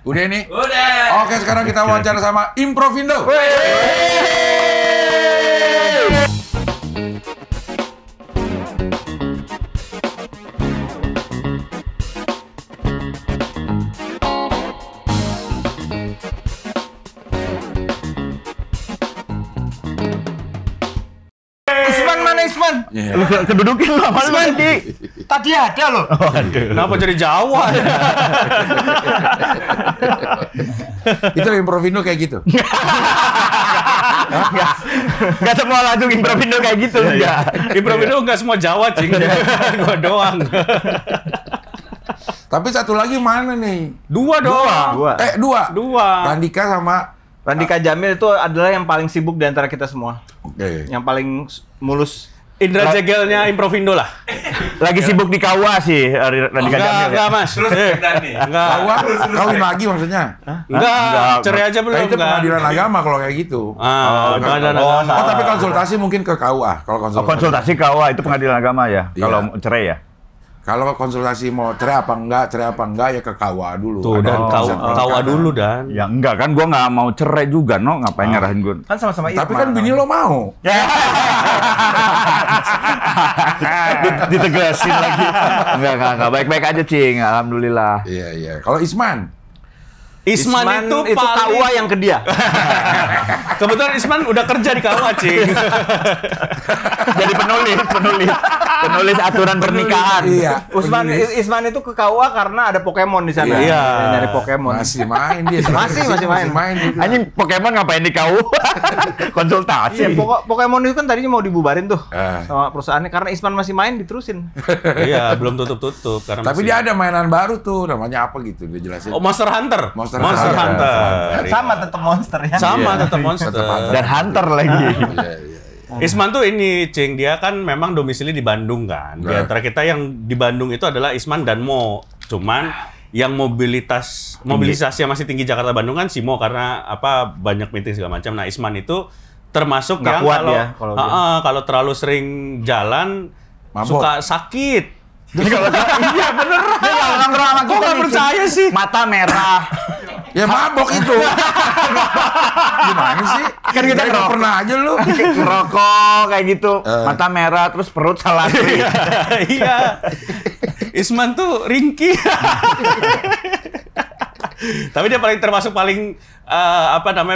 Udah nih? Udah. Oke, sekarang kita wawancara sama Improvindo. Isman. Yeah. Lu kedudukin lah malu tadi. Tadi ada loh. Kenapa jadi Jawa? Itu Improvindo kayak gitu. Enggak semua langsung Improvindo kayak gitu. Enggak. Improvindo nggak semua Jawa, Cing. Gua doang. Tapi satu lagi mana nih? Dua doang. Dua. Dua. Randika sama Randika Jamil itu adalah yang paling sibuk di antara kita semua. Oke. Yang paling mulus. Indra Jegelnya Improvindo lah. Lagi sibuk di KUA sih Randika Jamil. Enggak, Mas. Enggak. Kawin lagi maksudnya? Enggak, cerai aja belum. Nah, itu pengadilan agama kalau kayak gitu. Pengadilan agama. Oh, tapi konsultasi mungkin ke KUA. Kalau Konsultasi KUA itu pengadilan agama ya. Iya. Kalau cerai ya. Kalau konsultasi mau cerai apa enggak ya ke KUA dulu. Tuh, dan KUA dulu, Dan. Ya enggak kan gua nggak mau cerai juga, no. Ngapain nyerahin gua? Kan sama-sama Tapi kan bini lo mau. Ditegasin lagi. Enggak. Baik-baik aja, Cing. Alhamdulillah. Iya. Kalau Isman Isman itu KUA yang ke dia. Kebetulan Isman udah kerja di KUA, Cing. Jadi penulis aturan pernikahan. Iya. Isman itu ke KUA karena ada Pokemon di sana. Iya. Nyari Pokemon. masih main dia. Masih main. dia. Anjing Pokemon ngapain di KUA? Konsultasi. Iya, Pokemon itu kan tadinya mau dibubarin tuh Ah. sama perusahaannya karena Isman masih main diterusin. Iya, belum tutup karena Tapi masih- dia ada mainan baru tuh, namanya apa gitu, dia jelasin. Oh, Monster Hunter. Monster Hunter. Hunter. Sama tetap monster ya. Sama Iya. tetap monster. Tetap Hunter. Dan Hunter lagi. Iya. Isman tuh ini, Cing, dia kan memang domisili di Bandung kan. Di Nah. antara kita yang di Bandung itu adalah Isman dan Mo. Cuman yang mobilisasi yang masih tinggi Jakarta Bandung kan si Mo karena banyak meeting segala macam. Nah, Isman itu termasuk Nggak yang kuat kalau ya, kalau kalau terlalu sering jalan Mabok. suka sakit. Iya bener. Kok nggak percaya sih? Mata merah. Ya mabok itu. Gimana sih? Kan kita Nggak ngerokok. pernah aja lu. Ngerokok kayak gitu. Mata merah terus perut salati. Iya. Isman tuh ringkih. Tapi dia termasuk paling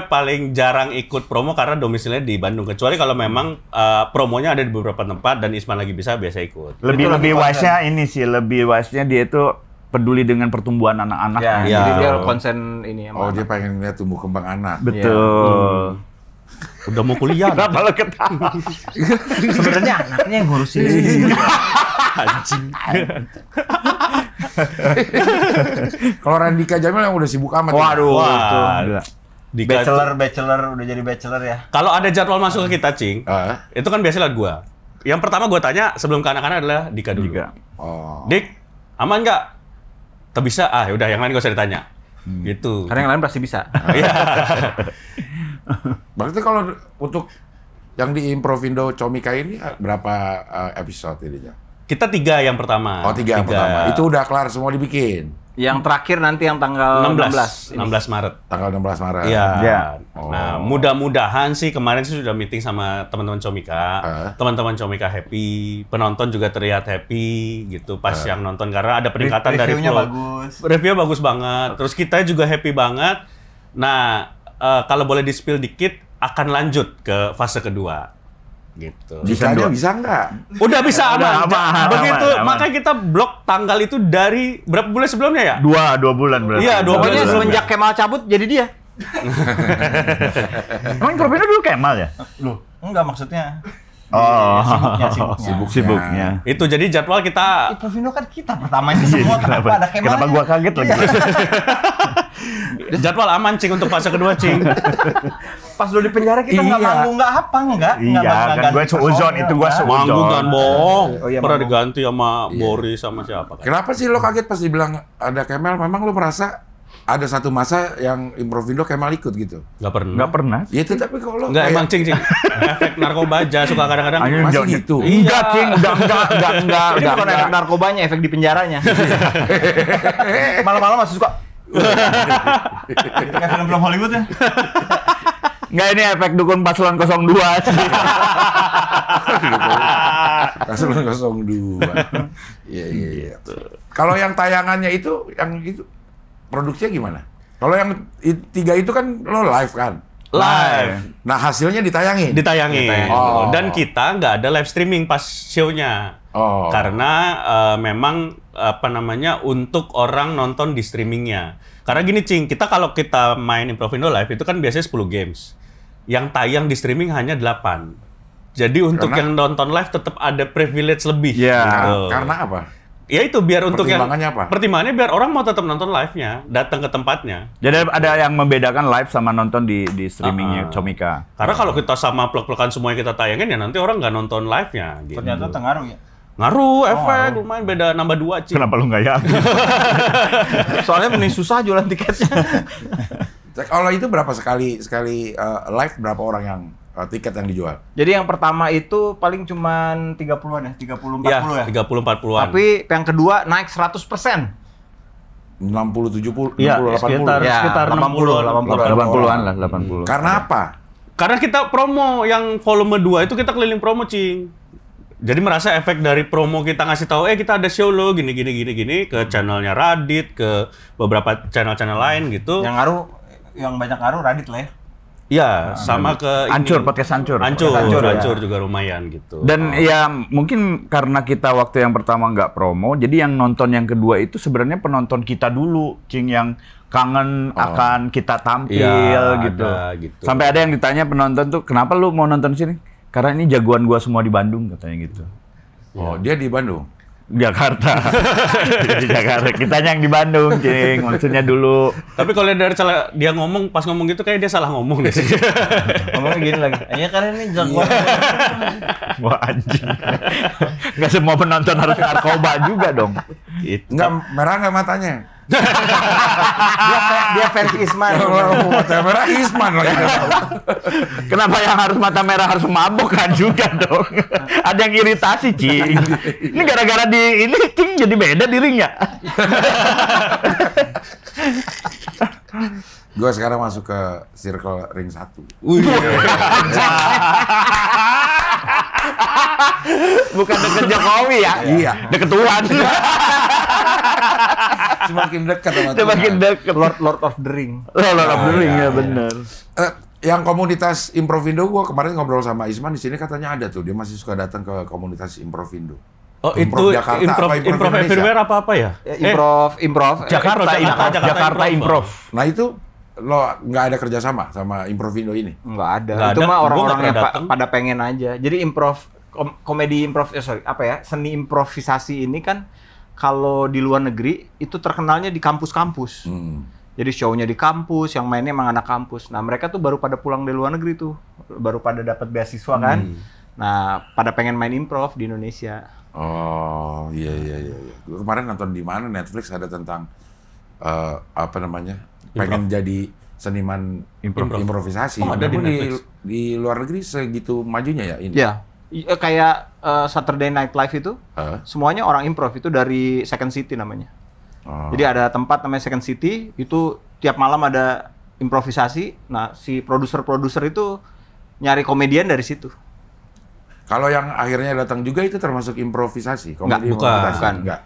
paling jarang ikut promo karena domisilinya di Bandung. Kecuali kalau memang promonya ada di beberapa tempat dan Isman lagi bisa biasa ikut. Lebih wise-nya ini sih, lebih wise-nya dia itu peduli dengan pertumbuhan anak-anak. Ya, Iya. jadi dia konsen ini Oh, sama dia pengen lihat tumbuh kembang anak. Betul. Udah mau kuliah. Kenapa lo ketawa? sebenarnya anaknya yang ngurusin. Anjing. Kalau Randika Jamil yang udah sibuk amat. Waduh, Wah. itu. Gila. Bachelor udah jadi bachelor ya. Kalau ada jadwal masuk ke kita, Cing, itu kan biasa liat gua. Yang pertama gua tanya sebelum ke anak-anak adalah Dika dulu. Dika. Oh. Dik, aman nggak? Tak bisa. Udah yang lain gak usah ditanya. Gitu. Karena yang lain pasti bisa. Iya. Berarti kalau untuk yang di Improvindo Comika ini berapa episode ininya? Kita 3 yang pertama. Oh, 3 yang pertama. Itu udah kelar semua dibikin. Yang terakhir nanti yang tanggal 16. 16 Maret. Tanggal 16 Maret. Iya. Ya. Nah, mudah-mudahan sih kemarin sih sudah meeting sama teman-teman Comika. Teman-teman Comika happy, penonton juga terlihat happy gitu pas yang nonton karena ada peningkatan dari Reviewnya flow. bagus. Reviewnya bagus banget. Terus kita juga happy banget. Nah, kalau boleh di-spill dikit akan lanjut ke fase kedua. Gitu. Bisa nggak? Udah bisa Udah aman. aman, Begitu, aman. makanya kita blok tanggal itu dari berapa bulan sebelumnya ya? Dua bulan berarti. Iya, 2 bulan. Pokoknya sebelumnya. semenjak Kemal cabut jadi dia. Emang Improvindo dulu Kemal ya? Loh, enggak maksudnya. Oh, Sibuknya. Itu jadi jadwal kita Improvindo kan kita pertamanya semua kenapa ada Kemal? Kenapa gua kaget lagi? jadwal aman, Cing, untuk fase kedua, Cing. Pas lu di penjara kita nggak Iya. manggung nggak apa enggak? Iya, kan gue suuzon itu gua suuzon. Manggung kan bohong. Oh iya, Pernah manggung. diganti sama Boris sama siapa kan? Kenapa sih lo kaget pas dibilang ada Kemal? Memang lo merasa ada satu masa yang Improvindo Kemal ikut gitu? Nggak pernah. Nggak pernah. Ya itu tapi kalau Nggak, emang Cing. Efek narkoba aja suka kadang-kadang. Ayo, masih jangan- gitu. Enggak, Cing. Enggak. Ini bukan efek narkobanya, efek di penjaranya. Malam-malam masih suka Itu kayak film-film Hollywood ya. Nggak, ini efek dukun paslon 02 sih. Paslon 02. Iya. Kalau yang tayangannya itu, produksinya gimana? Kalau yang 3 itu kan lo live kan? Live. Nah hasilnya ditayangin? Ditayangin. Oh. Dan kita nggak ada live streaming pas show-nya. Oh. Karena memang untuk orang nonton di streamingnya. Karena gini Cing, kalau kita main Improvindo Live itu kan biasanya 10 games. Yang tayang di streaming hanya 8. Jadi untuk yang nonton live tetap ada privilege lebih. Iya. Gitu. Karena apa? Ya itu biar untuk yang Pertimbangannya apa? Pertimbangannya biar orang mau tetap nonton live-nya, datang ke tempatnya. Jadi ada yang membedakan live sama nonton di streamingnya Comika. Karena kalau kita sama plek-plekan semuanya kita tayangin ya nanti orang nggak nonton live-nya. Gitu. Ternyata tengaruh ya. Ngaruh, efek, lumayan beda nambah 2 Cing. Kenapa lu nggak yakin? Soalnya mending susah jualan tiketnya. Kalau itu berapa sekali live berapa orang yang tiket yang dijual? Jadi yang pertama itu paling cuman 30-an ya, 30-40 ya. 30-40-an. Tapi yang kedua naik 100%. 60, 70, 60, Iya, 80? Sekitar 80-an lah, 80. Karena apa? Karena kita promo yang volume 2 itu kita keliling promo, Cing. Jadi merasa efek dari promo kita ngasih tahu, kita ada show lo gini ke channelnya Radit, ke beberapa channel-channel lain gitu. Yang banyak ngaruh Radit lah ya. Iya, sama ke Podcast Hancur. Hancur juga lumayan gitu. Dan ya mungkin karena kita waktu yang pertama nggak promo, jadi yang nonton yang kedua itu sebenarnya penonton kita dulu, Cing, yang kangen akan kita tampil gitu. gitu. Sampai ada yang ditanya penonton tuh, kenapa lu mau nonton sini? Karena ini jagoan gua semua di Bandung, katanya gitu. Oh, dia di Bandung? Jakarta. Di Jakarta. Kitanya yang di Bandung, Cing. Maksudnya dulu. Tapi kalau dari dia ngomong, pas ngomong gitu kayak dia salah ngomong deh. Ngomongnya gini lagi. Ya karena ini jagoan. Wah, anjing. Nggak semua penonton harus narkoba juga dong. Nggak, merah nggak matanya? Dia fans Isman. Mata merah Isman lagi. Kenapa yang harus mata merah harus mabok kan juga dong? Ada yang iritasi, Cing. Ini gara-gara di ini Cing jadi beda di ring ya? Gue sekarang masuk ke circle ring 1. Bukan deket Jokowi ya? Iya. Deket Tuhan. Semakin dekat sama Tuhan. Semakin deket. Lord of the Ring. Lord of the Ring ya benar. Yang komunitas Improvindo, gue kemarin ngobrol sama Isman di sini katanya ada tuh, dia masih suka datang ke komunitas Improvindo. Oh, Improv itu Jakarta improv apa Improv Indonesia? everywhere apa ya? Improv. Jakarta Improv. Nah itu lo nggak ada kerjasama sama Improvindo ini? Nggak ada. Nggak Itu ada. mah Gua orang-orang nggak yang pernah datang. pada pengen aja. Jadi komedi improv, seni improvisasi ini kan kalau di luar negeri itu terkenalnya di kampus-kampus. Jadi show-nya di kampus, yang mainnya emang anak kampus. Nah mereka tuh baru pada pulang dari luar negeri tuh, baru pada dapat beasiswa kan. Nah pada pengen main improv di Indonesia. Oh iya. Gue kemarin nonton di mana Netflix ada tentang apa namanya pengen jadi seniman improvisasi. Oh, ada di Namun Netflix. di luar negeri segitu majunya ya ini. Iya. Kayak Saturday Night Live itu, semuanya orang improv itu dari Second City namanya. Oh. Jadi ada tempat namanya Second City, itu tiap malam ada improvisasi. Nah, si produser-produser itu nyari komedian dari situ. Kalau yang akhirnya datang juga itu termasuk improvisasi, komedi Nggak, improvisasi? bukan. Enggak.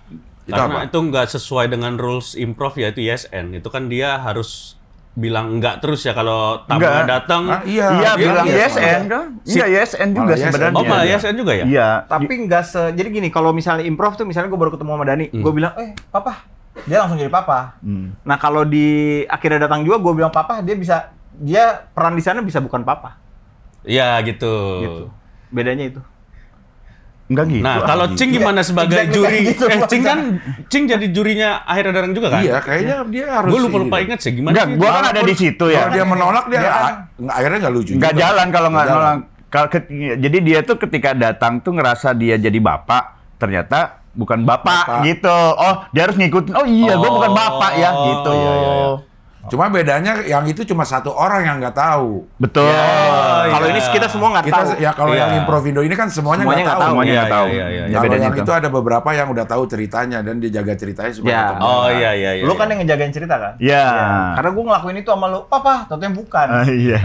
Itu Karena apa? itu nggak sesuai dengan rules improv yaitu ISN. Itu kan dia harus bilang enggak terus ya kalau tamunya Enggak. datang. Ah, iya. Iya, bilang iya, YSN kan? Iya, YSN juga Malah YSN. sebenarnya. Oh, malah ISN juga ya? Iya. Tapi nggak jadi gini, kalau misalnya improv tuh, misalnya gue baru ketemu sama Dani, gue bilang, papa, dia langsung jadi papa. Nah kalau di akhirnya datang juga, gue bilang papa, dia peran di sana bisa bukan papa. Iya gitu. Gitu. Bedanya itu. Enggak gitu. Nah, kalau Cing gimana sebagai exactly juri? kayak gitu, Cing jadi jurinya akhirnya darang juga kan? Iya, kayaknya dia harus. Gue lupa ini. inget sih gimana Enggak, sih? gua kan ada di situ ya. Kalau dia menolak dia akhirnya nggak lucu. Nggak juga. jalan kalau nggak Nggak jalan. nolak. Jadi dia tuh ketika datang tuh ngerasa dia jadi bapak, ternyata bukan bapak, gitu. Oh, dia harus ngikutin. Oh iya, gua bukan bapak ya, gitu. Iya. Cuma bedanya yang itu cuma satu orang yang nggak tahu. Betul. Kalau ini kita semua nggak tahu. Ya kalau Iya. yang Improvindo ini kan semuanya nggak tahu. Semuanya nggak Iya, tahu. iya, iya, Ya, Kalau bedanya yang itu ada beberapa yang udah tahu ceritanya dan dia jaga ceritanya supaya Ya. tetap jalan. Oh iya. Lu kan yang ngejagain cerita kan? Iya. Karena gue ngelakuin itu sama lu, papa, ternyata bukan. Iya.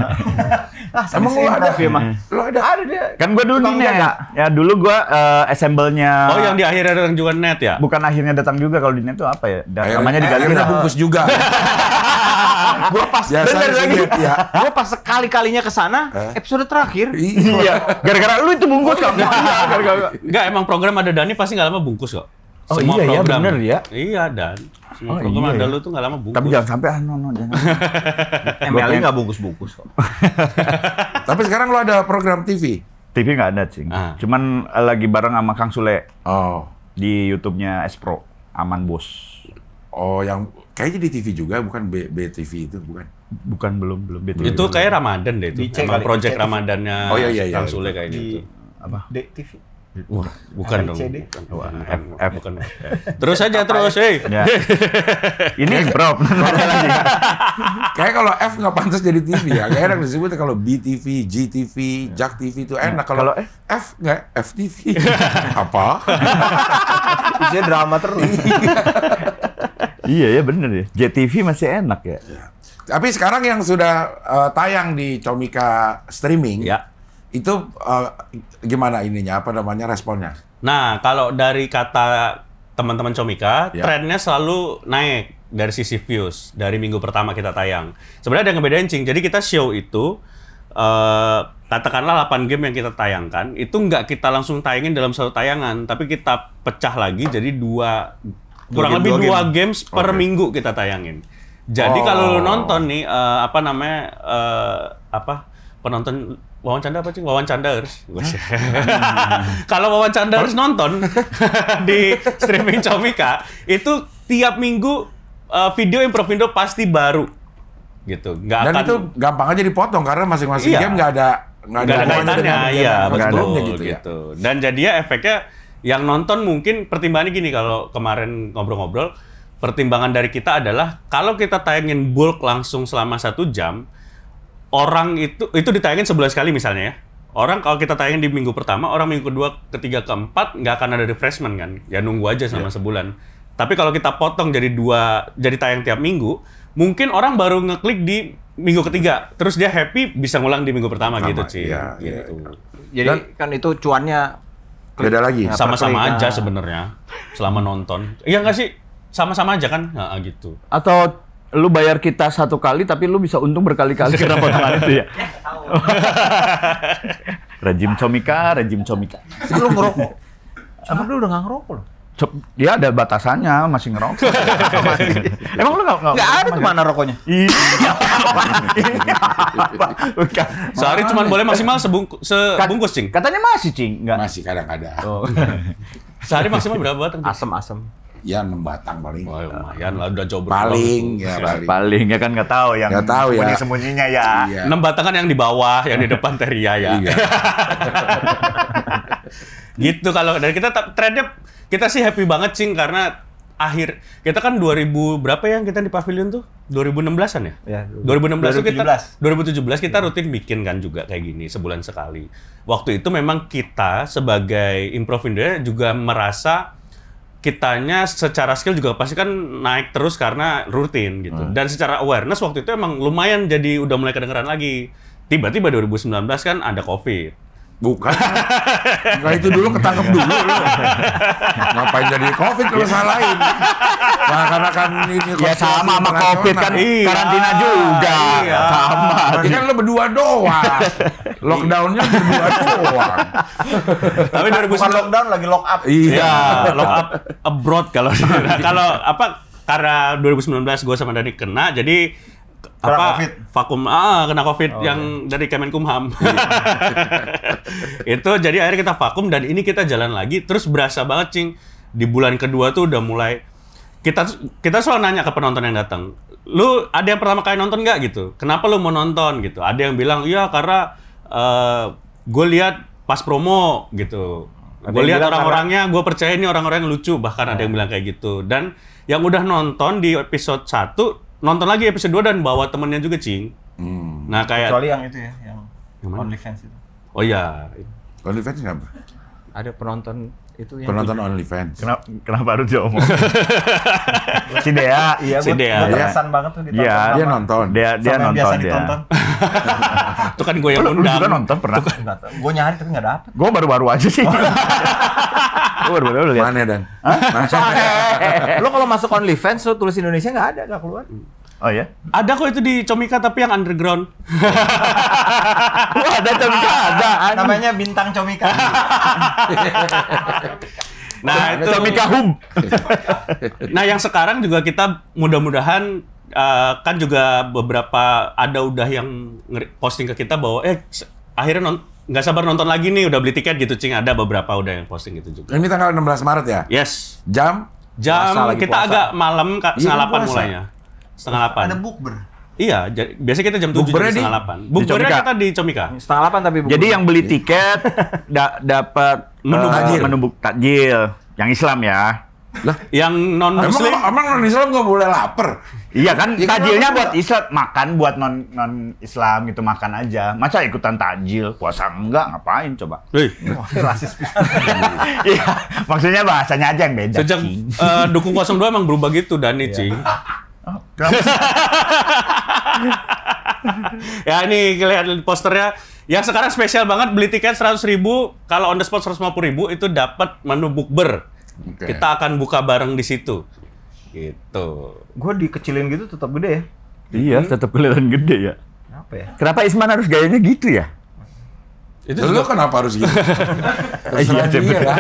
Emang lu ada? Lu ada? Ada dia. Kan gue dulu di Tukang net. jaga. Ya dulu gue assemble-nya. Oh, yang di akhirnya datang juga net ya? Bukan akhirnya datang juga, kalau di net itu apa ya? Namanya diganti. Akhirnya bungkus juga. Gue pas Biasanya sih ya. Gue pas sekali-kalinya ke sana, episode terakhir. Iya. Gara-gara lu itu bungkus kamu. Gara-gara. Enggak, emang program ada Dani pasti nggak lama bungkus kok. Oh, iya, ya, bener ya. Iya, Dan. Semua Oh, program iya, ada ya. lu tuh nggak lama bungkus. Tapi jangan sampai jangan. MLI nggak bungkus-bungkus kok. Tapi sekarang lu ada program TV. TV nggak ada, Cing. Ah. Cuman lagi bareng sama Kang Sule Oh. di YouTube-nya Espro. Aman Bos. Oh, yang kayaknya di TV juga, bukan BTV itu, bukan? Bukan, belum BTV. Itu kayak Ramadan deh itu. Di C Emang kali, project di C. Ramadannya Oh, iya, iya, Kang iya. Sule kayak gitu. apa? DTV. Wah, bukan dong. RCD. Bukan. Terus aja terus, hei. Ya. Ini improv. Kayak kalau F nggak pantas jadi TV ya. Kayak enak disebut kalau BTV, GTV, JAK TV itu enak. Kalau Kalau F nggak FTV. Apa? Isinya drama terus. Iya ya bener ya. JTV masih enak ya. Tapi sekarang yang sudah tayang di Comika streaming, Ya. itu gimana ininya? Apa namanya responnya? Nah, kalau dari kata teman-teman Comika, Ya. trennya selalu naik dari sisi views dari minggu pertama kita tayang. Sebenarnya ada yang ngebedain, Cing. Jadi kita show itu katakanlah 8 game yang kita tayangkan, itu nggak kita langsung tayangin dalam satu tayangan, tapi kita pecah lagi jadi kurang lebih dua games per Oke. minggu kita tayangin. Jadi kalau lu nonton nih penonton Wawancanda apa sih? Wawancanders. Kalau Wawancanders nonton di streaming Comika, itu tiap minggu video Improvindo pasti baru. Gitu. Dan itu gampang aja dipotong karena masing-masing Iya. game nggak ada nggak ada hubungannya kaitannya, dengan game iya yang betul sebelumnya gitu ya. gitu. Dan jadinya efeknya yang nonton mungkin pertimbangannya gini, kalau kemarin ngobrol-ngobrol, pertimbangan dari kita adalah kalau kita tayangin bulk langsung selama 1 jam, orang itu ditayangin sebulan sekali misalnya ya. Orang kalau kita tayangin di minggu pertama, orang minggu kedua, ketiga, keempat nggak akan ada refreshment kan? Ya nunggu aja sama sebulan. Tapi kalau kita potong jadi tayang tiap minggu, mungkin orang baru ngeklik di minggu ketiga, terus dia happy bisa ngulang di minggu pertama gitu sih. iya, Gitu. Jadi kan itu cuannya Beda lagi. Ya, Sama-sama per klik, aja nah. sebenarnya selama nonton. Iya nggak sih? Sama-sama aja kan? Nah, gitu. Atau lu bayar kita 1 kali tapi lu bisa untung berkali-kali karena potongan itu ya. Rejim Comika. lu ngerokok. Sama lu udah nggak ngerokok loh. Dia ada batasannya, masih ngerokok. Emang lu nggak Nggak ada tuh mana rokoknya. Iya. Bukan. Sehari cuma boleh maksimal sebungkus, Cing. Katanya masih, Cing. Enggak. Masih kadang-kadang. Sehari maksimal berapa batang? Cing? Asem-asem. Ya 6 batang paling. Wah, lumayan lah, udah jauh Paling ya paling. Paling ya kan nggak tahu yang Nggak tahu ya. sembunyinya ya. Iya. 6 batangan yang di bawah, yang di depan Teria ya. Iya. Gitu kalau dari kita trennya kita sih happy banget, Cing, karena kita kan 2000 berapa yang kita di pavilion tuh? 2016-an ya? Ya, 2016 tuh kita 2017. 2017 kita rutin bikin kan juga kayak gini sebulan sekali. Waktu itu memang kita sebagai Improvindo juga merasa kitanya secara skill juga pasti kan naik terus karena rutin gitu. Dan secara awareness waktu itu emang lumayan jadi udah mulai kedengeran lagi. Tiba-tiba 2019 kan ada COVID. Bukan. Enggak, itu dulu ketangkep dulu. Lu. Ngapain jadi COVID kalau salahin? Nah, karena kan ini Ya sama COVID kan Iya. karantina juga. Iya. Sama. Berarti kan lo berdua doang. Lockdown-nya berdua doang. Tapi Bukan lockdown lagi lock up. Iya. lock up abroad kalau karena 2019 gue sama Dani kena, jadi COVID. vakum kena COVID yang dari Kemenkumham. Itu jadi akhirnya kita vakum dan ini kita jalan lagi terus berasa banget, Cing. Di bulan kedua tuh udah mulai kita selalu nanya ke penonton yang datang, lu ada yang pertama kali nonton nggak gitu? Kenapa lu mau nonton gitu? Ada yang bilang iya karena gue lihat pas promo gitu. Gue lihat orang-orangnya, gue percaya ini orang-orang yang lucu, bahkan ada yang bilang kayak gitu. Dan yang udah nonton di episode 1 nonton lagi episode 2 dan bawa temennya juga, Cing. Nah, kayak Kecuali yang itu ya, yang mana? OnlyFans itu. oh iya. OnlyFans apa? Ada penonton itu yang Penonton OnlyFans. Kenapa harus diomong? Si Dea. Iya, Si Dea. gue terkesan banget tuh ditonton. Iya, Dia sama- nonton. Dia sama yang nonton biasa dia. ditonton. Itu kan gue yang Lu undang. juga nonton pernah? Gue nyari tapi nggak dapet. Gue baru-baru aja sih. Gue baru-baru lihat. Mana Dan? Lo kalau masuk OnlyFans lo tulis Indonesia nggak keluar. Oh ya? Ada kok itu di Comika tapi yang underground. Wah, ada Comika, ada. Namanya Bintang Comika. Nah, itu Comika Hub. Nah, yang sekarang juga kita mudah-mudahan kan juga beberapa ada udah yang posting ke kita bahwa akhirnya nggak sabar nonton lagi nih, udah beli tiket gitu, Cing. Ada beberapa udah yang posting gitu juga. Ini tanggal 16 Maret ya? Yes. Jam? Puasa lagi, Kita puasa. agak malam, setengah 8 puasa. mulainya. Setengah 8. Ada bukber. Iya, biasanya kita jam 7 Bukbernya jadi di- setengah 8. Bukbernya Comika. kita di Comika. Setengah 8 tapi bukber. Jadi yang beli tiket dapat Menu takjil. menu takjil yang Islam ya. Yang non Emang muslim non Islam nggak boleh lapar? Iya kan, Ya kan takjilnya orang buat Islam, makan buat non Islam gitu, makan aja. Masa ikutan takjil, puasa enggak, ngapain coba? Wah, rasis pisan. Iya, maksudnya bahasanya aja yang beda. sejak Cing. dukung 02 emang berubah gitu Dani, Cing. Kenapa sih? Ya ini lihat posternya. Yang sekarang spesial banget, beli tiket 100.000, kalau on the spot 150.000 itu dapat menu bukber. Oke. Kita akan buka bareng di situ. Gitu. Gue dikecilin gitu tetap gede ya. Iya, tetap kelihatan gede ya. Apa ya? Kenapa Isman harus gayanya gitu ya? Itu Lu juga kenapa harus gitu? Iya, Terserah dia kan?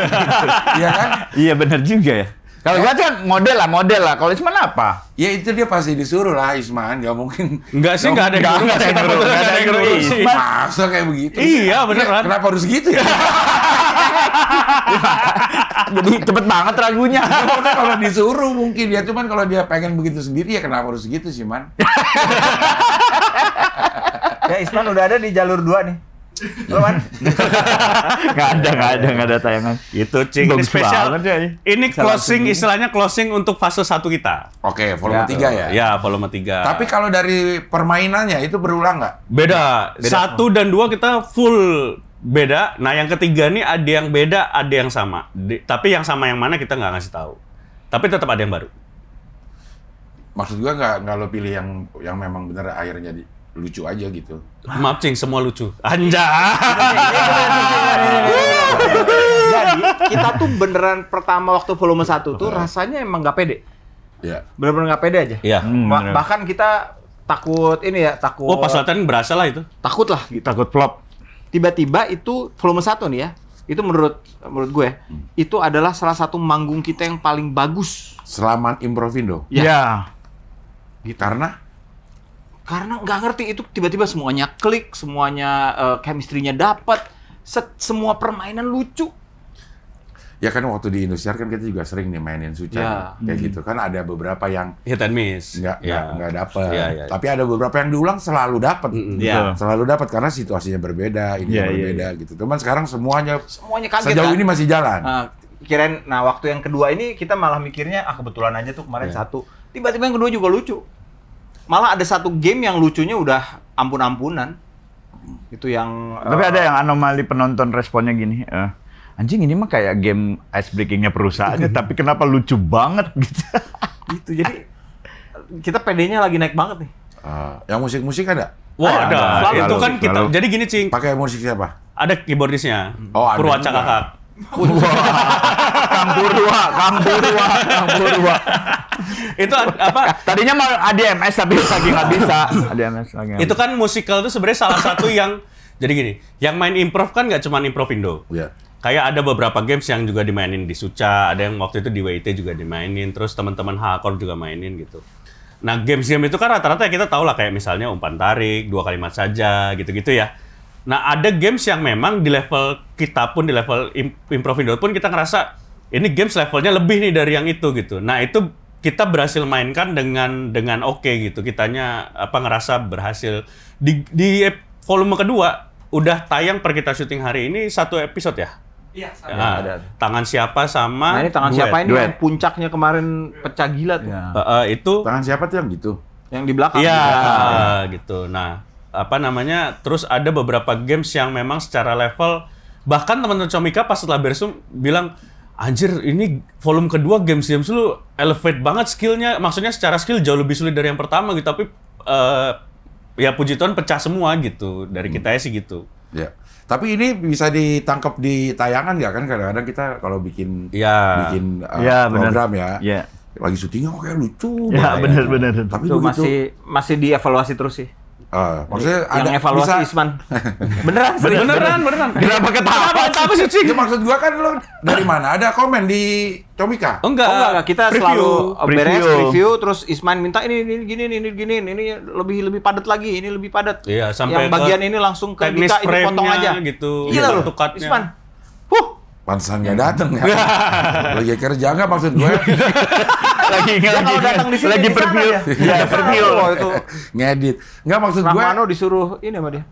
Iya kan? Iya benar juga ya. Kalau gua kan model lah. Kalau Isman apa? Ya itu dia pasti disuruh lah Isman, nggak mungkin. enggak sih, enggak ada yang Nggak ada yang nyuruh, nggak ada yang nyuruh. sih. Masa kayak begitu? Iya, beneran. Kenapa harus gitu ya? Jadi cepet banget ragunya. Karena kalau disuruh mungkin ya, cuman kalau dia pengen begitu sendiri ya kenapa harus gitu sih, Man? Ya Isman udah ada di jalur 2 nih. Lo Man? Nggak ada tayangan. Itu, Cing. Ini Bagus spesial. banget ya. Ini closing, istilahnya closing untuk fase 1 kita. Oke, volume 3 ya. Ya, volume 3. Tapi kalau dari permainannya itu berulang nggak? Beda. 1 dan 2 kita full beda. Nah, yang ketiga nih ada yang beda, ada yang sama. Tapi yang sama yang mana kita nggak ngasih tahu. Tapi tetap ada yang baru. Maksud gua nggak lo pilih yang memang bener akhirnya lucu aja gitu. Maaf, Cing, semua lucu. Anjay. Jadi kita tuh beneran pertama waktu volume 1 tuh rasanya emang nggak pede. Ya. Bener-bener nggak pede aja. Iya. bener. Bahkan kita takut ini ya, takut. Oh, pas latihan berasa lah itu. Takut lah gitu. Takut flop. Tiba-tiba itu volume 1 nih ya. Itu menurut gue itu adalah salah satu manggung kita yang paling bagus. Selama Improvindo. Ya. Ya. Karena nggak ngerti itu tiba-tiba semuanya klik, semuanya chemistry-nya dapat, semua permainan lucu. Ya kan waktu di Indosiar kan kita juga sering nih mainin Suca. Ya. Kayak gitu kan ada beberapa yang Hit and miss. nggak dapet. Iya, iya. Tapi ada beberapa yang diulang selalu dapet. Iya. Selalu dapat karena situasinya berbeda, ini Iya, iya, berbeda gitu. Cuman sekarang semuanya Kaget sejauh kan? ini masih jalan. Nah waktu yang kedua ini kita malah mikirnya kebetulan aja tuh kemarin Iya. 1. Tiba-tiba yang kedua juga lucu. Malah ada satu game yang lucunya udah ampun-ampunan. Itu yang Tapi ada yang anomali penonton responnya gini. Anjing ini mah kayak game ice breakingnya perusahaan, tapi kenapa lucu banget gitu? itu. Jadi kita PD-nya lagi naik banget nih. Yang musik-musik ada? Wah, ada. Selalu. Itu kan kita. Selalu. Jadi gini, Cing. Pakai musik siapa? Ada keyboardisnya. Oh, ada Purwaca juga. Kakak. Kang Purwa. Itu apa? Tadinya mau ADMS tapi lagi nggak bisa. ADMS lagi. nggak Itu bisa. kan musikal itu sebenarnya salah satu yang jadi gini, yang main improv kan nggak cuma Improvindo. Ya. Kayak ada beberapa games yang juga dimainin di Suca, ada yang waktu itu di WIT juga dimainin, terus teman-teman Hakor juga mainin gitu. Nah, games-game itu kan rata-rata kita tahu lah kayak misalnya umpan tarik, 2 kalimat saja, gitu-gitu ya. Nah, ada games yang memang di level kita pun, di level Improvindo pun kita ngerasa ini games levelnya lebih nih dari yang itu gitu. Nah, itu kita berhasil mainkan dengan oke gitu. Kitanya ngerasa berhasil di volume kedua udah tayang per kita syuting hari ini 1 episode ya. Iya, Nah, ada. Tangan siapa sama Nah ini tangan duet. siapa ini Duet. yang puncaknya kemarin pecah gila tuh. Ya. Itu Tangan siapa tuh yang gitu? Yang di belakang. Iya, Di belakang. gitu. Nah, apa namanya? Terus ada beberapa games yang memang secara level, bahkan teman-teman Comika pas setelah beres bilang, anjir, ini volume kedua games lu elevate banget skillnya. Maksudnya secara skill jauh lebih sulit dari yang pertama gitu. Tapi ya puji Tuhan pecah semua gitu. Dari kita sih gitu. Ya. Tapi ini bisa ditangkap di tayangan nggak kan? Kadang-kadang kita kalau bikin Iya. program Iya. ya, lagi syutingnya kayak lucu. Ya, banget. benar. Tapi Itu begitu, masih dievaluasi terus sih. maksudnya Yang ada evaluasi bisa, Isman. Beneran, serius. Beneran. Kenapa ketawa sih, Cing? Ya, maksud gua kan lo dari mana? Ada komen di Comika? Oh, enggak. Kita Preview. selalu beres review terus Isman minta ini gini, ini lebih padat lagi, ini lebih padat. Iya, sampai yang bagian ini langsung ke teknis Dika, ini potong frame-nya aja. gitu. Gila loh, Cut-nya. Isman. Pantesan nggak dateng ya? Lagi kerja nggak maksud gue? Kalau datang di sini lagi di sana preview. ya. Iya, preview. Oh, itu Ngedit. Nggak maksud gue, Rahmano disuruh ini sama dia.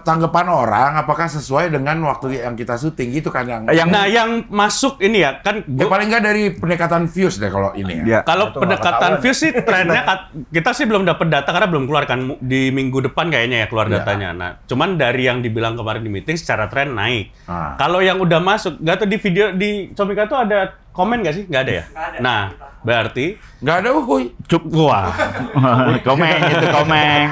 tanggapan orang apakah sesuai dengan waktu yang kita syuting gitu kan yang Nah, yang masuk ini ya, kan ya paling nggak dari pendekatan views deh kalau ini ya. Iya. kalau pendekatan views sih trennya kita sih belum dapat data karena belum keluar kan di minggu depan kayaknya ya keluar datanya. Nah, cuman dari yang dibilang kemarin di meeting secara tren naik. Kalau yang udah masuk, nggak tahu di video di Comika tuh ada komen nggak sih? Nggak ada ya? Nah, berarti Nggak ada uhuy. Wah.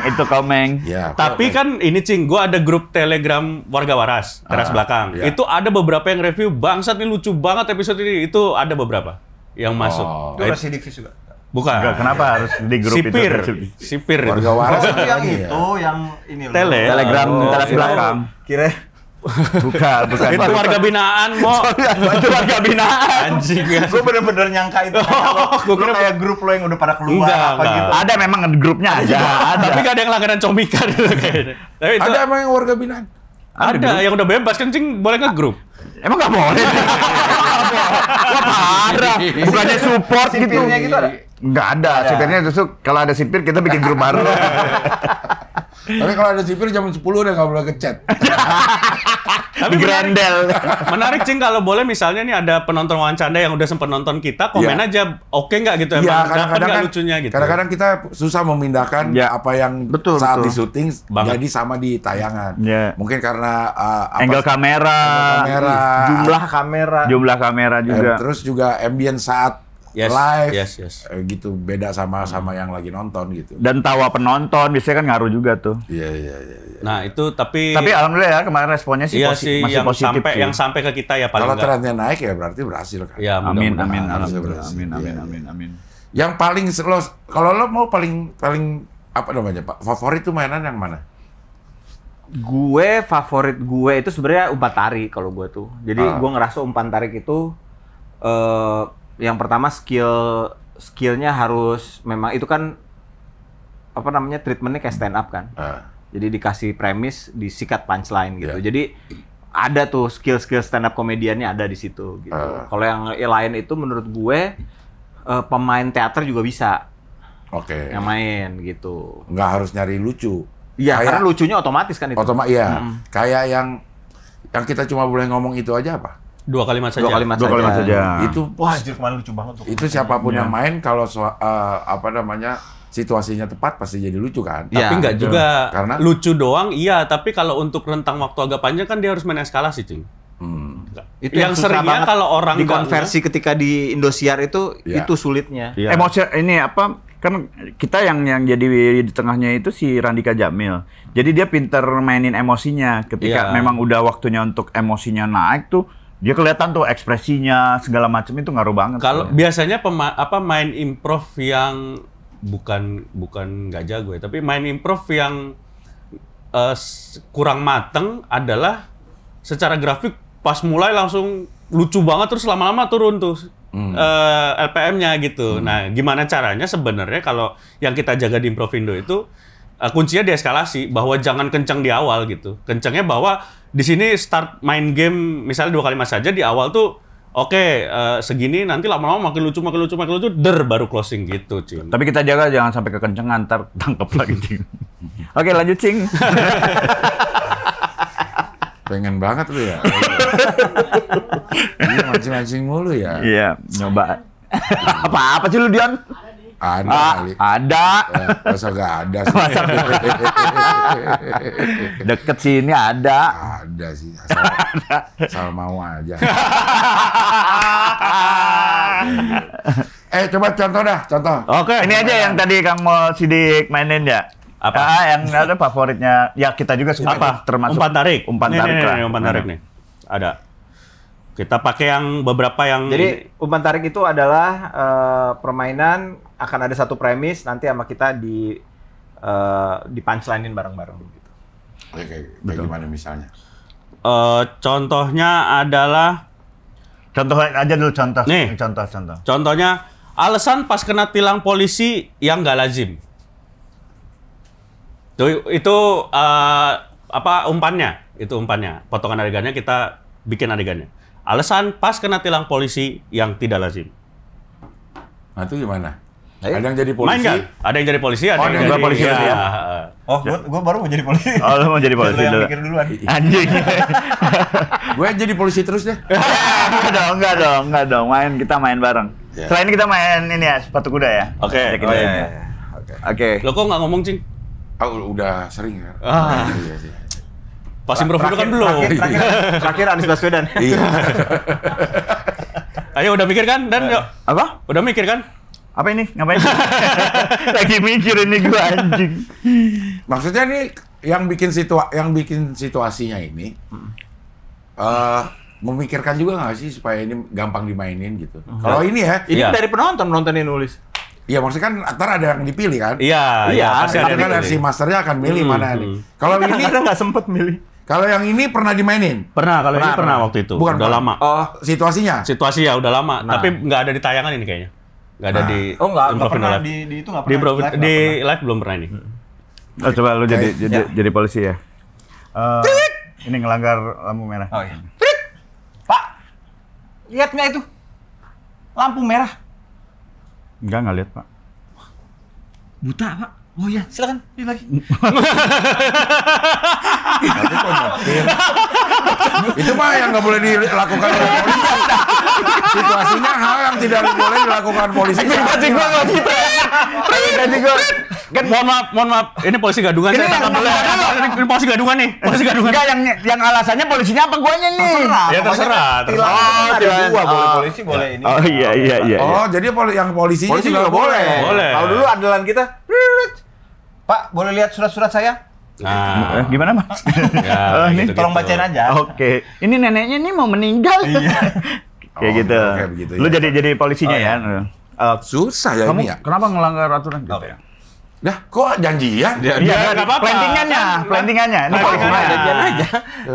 Itu komeng. Ya, tapi kan ini Cing, gua ada grup Telegram warga waras teras belakang. iya. Itu ada beberapa yang review bangsat nih lucu banget episode ini. Itu ada beberapa yang masuk. Itu residivis juga. Bukan. Enggak, kenapa harus di grup Sipir. itu? Sipir. itu. Warga waras Itu ada yang lagi ya. itu, yang ini loh. Telegram teras belakang. Kira Bukan. Itu warga binaan, Mo. Itu warga binaan. Anjing ya. gue bener-bener nyangka itu. Gue kira kayak grup lo yang udah pada keluar apa Enggak. gitu. Ada memang grupnya aja. Tapi gak ada yang langganan Comika dulu kayaknya. Tapi itu Ada emang yang warga binaan? ada yang udah bebas kan Cing, boleh nge-grup. Emang nggak boleh? Wah, parah. Bukannya support gitu. Sipirnya gitu ada? Nggak ada. Sipirnya justru kalau ada sipir kita bikin grup baru. Tapi kalau ada sipir jam 10 udah nggak boleh ngechat. Tapi Grendel. menarik Cing, kalau boleh misalnya nih ada penonton wawancara yang udah sempet nonton kita, komen Iya. aja oke nggak gitu Iya, emang dapat kadang-kadang nggak kan lucunya gitu. kadang-kadang kita susah memindahkan Ya. apa yang Betul, saat betul. di syuting Banget. jadi sama di tayangan. Ya. Mungkin karena Angle kamera. kamera, Jumlah kamera. juga. terus juga ambient saat Yes, live, yes. gitu beda sama yang lagi nonton gitu. Dan tawa penonton biasanya kan ngaruh juga tuh. Iya. Nah itu tapi Alhamdulillah ya kemarin responnya sih iya sih masih yang positif sampai sih. yang sampai ke kita ya paling Kalau nggak. trennya naik ya berarti berhasil kan. Ya, Amin, mudah-mudahan. alhamdulillah. Iya. Amin. Yang paling kalau lo mau paling apa namanya Pak? Favorit tuh mainan yang mana? Favorit gue itu sebenarnya umpan tarik kalau gue tuh. Jadi gue ngerasa umpan tarik itu yang pertama skillnya harus memang itu kan apa namanya treatmentnya kayak stand up kan. Jadi dikasih premis, disikat punchline gitu. Yeah. Jadi ada tuh skill stand up komediannya ada di situ gitu. Kalau yang lain itu menurut gue pemain teater juga bisa Oke. yang main gitu. Nggak harus nyari lucu. Iya, Kayak- karena lucunya otomatis kan itu. Iya. Kayak yang kita cuma boleh ngomong itu aja apa? 2 kalimat saja. 2 kalimat Dua kalimat saja. Itu Wah, anjir kemarin lucu banget tuh. itu siapapun yang main kalau apa namanya situasinya tepat pasti jadi lucu kan? Iya. Tapi nggak juga Karena- lucu doang, iya. Tapi kalau untuk rentang waktu agak panjang kan dia harus main eskalasi, Cing. Itu yang susah seringnya banget kalau orang nggak dikonversi ketika di Indosiar itu Iya. itu sulitnya. Iya. Emosi ini apa kan kita yang jadi di tengahnya itu si Randika Jamil. Jadi dia pinter mainin emosinya ketika Iya. memang udah waktunya untuk emosinya naik tuh dia kelihatan tuh ekspresinya segala macam itu ngaruh banget. Kalau tuh. biasanya main improv yang bukan nggak jago ya, tapi main improv yang kurang mateng adalah secara grafik pas mulai langsung lucu banget terus lama-lama turun tuh LPM-nya gitu. Nah, gimana caranya sebenarnya kalau yang kita jaga di Improvindo itu kuncinya deeskalasi, bahwa jangan kencang di awal gitu. Kencangnya bahwa di sini start main game misalnya 2 kalimat saja di awal tuh oke, segini nanti lama-lama makin lucu, baru closing gitu, Cing. Tapi kita jaga jangan sampai kekencengan, ntar tangkep lagi, Cing. Oke, lanjut, Cing. pengen banget lu ya. Iya mancing-mancing mulu ya. Iya, nyoba. Apa-apa sih lu, Dion? Ada kali. Ada. Masa nggak ada sih? Masa deket sini ada. Ada sih. Asal mau aja. Coba contoh dah, contoh. Oke, ini aja yang tadi kamu Sidik mainin ya. Apa? Yang ada favoritnya. Ya kita juga suka. Apa? Termasuk Umpan tarik. Umpan Nih, tarik nih, lah. nih, umpan tarik nih. Ada. Kita pakai yang beberapa yang Jadi umpan tarik itu adalah permainan akan ada satu premis nanti sama kita di punchline-in bareng-bareng gitu. Kayak gimana misalnya? contohnya adalah Contoh aja dulu contoh. Nih. Contoh. contohnya alasan pas kena tilang polisi yang nggak lazim. Itu umpannya, potongan adegannya kita bikin adegannya. Alasan pas kena tilang polisi yang tidak lazim. Nah itu gimana? Ayo. Ada yang jadi polisi? Main kan? Ada yang jadi polisi, ada Oh, yang ada jadi yang polisi, ya. ya. Oh, gua baru mau jadi polisi. Oh, lu mau jadi polisi Lu yang dulu. mikir duluan. Anjing. Gue jadi polisi terus deh. Enggak dong. Kita main bareng. Ya. Selain kita main ini ya, sepatu kuda ya. Oke. Ada kita Oh, ini. iya. Oke. Lo kok nggak ngomong, Cing? Udah sering ya. Iya sih. Pas improv itu kan belum. Terakhir Anies Baswedan. Iya. Ayo udah mikir kan? Dan yuk. Apa? Udah mikir kan? Apa ini? Ngapain? Lagi mikir ini gua anjing. Maksudnya nih yang bikin situasinya ini memikirkan juga nggak sih supaya ini gampang dimainin gitu. Kalau ini ya, Ini Iya. dari penonton yang nulis. ya maksudnya kan ntar ada yang dipilih kan. Iya, pasti ada Tapi kan yang si dipilih. masternya akan milih mana nih. Kalau ini, Kadang-kadang nggak sempet milih. kalau yang ini pernah dimainin. Pernah, kalau ini pernah waktu itu. Bukan, udah Pak. lama. Oh, Situasinya. Situasi ya udah lama, Nah. tapi nggak ada di tayangan ini kayaknya. Nggak ada di oh nggak Improv Indo pernah Live. di itu nggak Di, pernah. Improv- di live belum pernah ini. Oh, coba lu Oke, jadi polisi ya. Ini ngelanggar lampu merah. Oh iya. Pak, lihat nggak itu? Lampu merah. Enggak lihat, Pak. Buta, Pak. Oh iya, silakan. Lihat lagi. Tapi kok nyetir? Itu mah yang nggak boleh dilakukan oleh polisi. Situasinya hal yang tidak boleh dilakukan polisi. Tadi gua nggak gitu. Tadi gua Kan mohon maaf, ini polisi gadungan saya tangkap dulu. Ini polisi gadungan nih, polisi gadungan. enggak yang alasannya polisinya apa guanya nih? Ya terserah. Ada tilangan. dua, boleh polisi, boleh ini. Oh iya. Oh, jadi yang polisinya Polisi juga juga boleh. Boleh. Kalau dulu andalan kita, Pak, boleh lihat surat-surat saya? Nah, Gimana, Mas? Ya, ini gitu-gitu. Tolong bacain aja. Oke. Ini neneknya nih mau meninggal. Kayak Oh, gitu. kayak begitu ya. Lu jadi polisinya ya. Susah ya Kamu ini ya. kenapa ngelanggar aturan gitu Oke. ya? Dah, kok janjian? Ya, Iya, nggak apa-apa. plantingannya. Ini Nah, polisinya. nah, Jadian aja.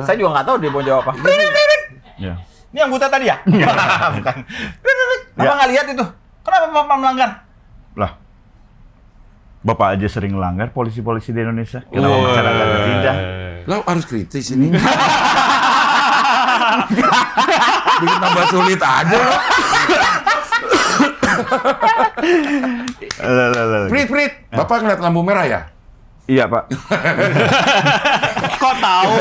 Saya juga nggak tahu dia mau jawab apa. Iya. Ini yang buta tadi ya? Bukan. Kenapa nggak lihat itu? Kenapa Bapak melanggar? Lah. Bapak aja sering melanggar polisi-polisi di Indonesia. Kenapa Wah. masyarakat tidak? Lo harus kritis ini. Bikin tambah sulit aja lo. Prit. Bapak ngeliat lampu merah ya? Iya, Pak. Kok tahu?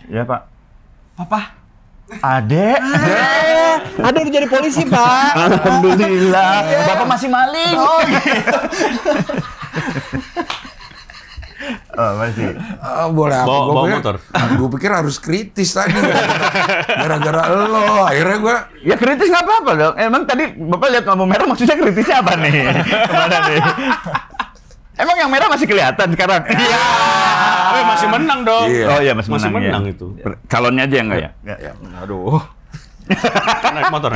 Iya, Pak. Apa? Adek. Ada udah jadi polisi, Pak. Alhamdulillah. Bapak masih maling. Oh, oh masih. Boleh apa? Bawa motor. Gue pikir harus kritis tadi. Gara-gara lo, akhirnya gue Ya kritis nggak apa-apa dong. Emang tadi Bapak lihat lampu merah maksudnya kritisnya apa nih? Kemana nih? Emang yang merah masih kelihatan sekarang? Iya. Masih menang dong. Iya. Oh iya masih Masih menang, menang ya. itu. Calonnya aja yang enggak ya? ya. Aduh. Naik motor.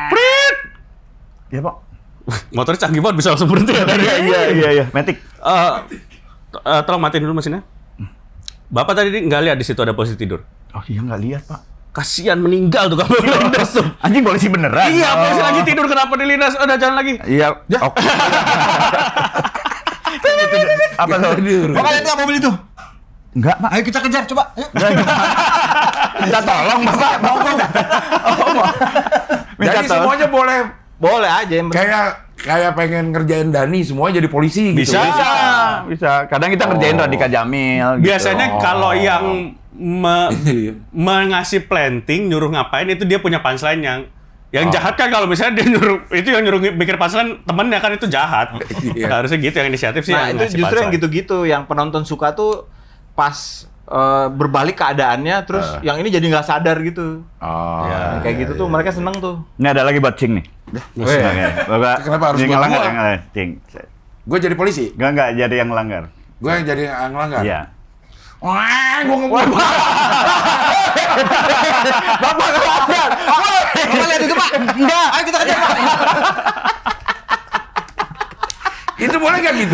Prit. Iya, Pak. Motornya canggih banget, bisa langsung berhenti ya dari. Iya. Matic. Tolong matiin dulu mesinnya. Bapak tadi nggak lihat di situ ada polisi tidur. Oh iya nggak lihat, Pak. Kasihan meninggal tuh kamu lindas tuh. Anjing polisi beneran. Iya, polisi Oh. lagi tidur kenapa dilindas? Udah jalan lagi. Iya. Oke. Apa tuh? Bapak lihat nggak mobil itu? Enggak, Pak. Ayo kita kejar, coba. Ayo. Minta tolong, Bapak. Minta Jadi tolong. semuanya boleh Boleh aja. Yang penting. kayak pengen ngerjain Dani, semuanya jadi polisi gitu. Bisa. Bisa. Kadang kita ngerjain Radika Jamil. Gitu. Biasanya kalau yang mengasih planting, nyuruh ngapain itu dia punya punchline yang jahat kan kalau misalnya dia nyuruh mikir punchline temennya kan itu jahat. Harusnya gitu yang inisiatif sih. Nah, yang itu ngasih justru yang punchline. gitu-gitu yang penonton suka tuh pas berbalik keadaannya terus yang ini jadi nggak sadar gitu. Ya, Kayak gitu tuh mereka seneng tuh. Ini ada lagi buat Cing nih. Kenapa harus yang buat ngelanggar? gua? Yang ngelanggar, Cing. Gue jadi polisi. Enggak jadi yang melanggar. Gue yang jadi yang ngelanggar. Iya. Wah, gue ngebuat. Bapak ngelanggar. Bapak lihat itu Pak. Enggak. Ayo kita kejar Pak. Itu boleh nggak gitu?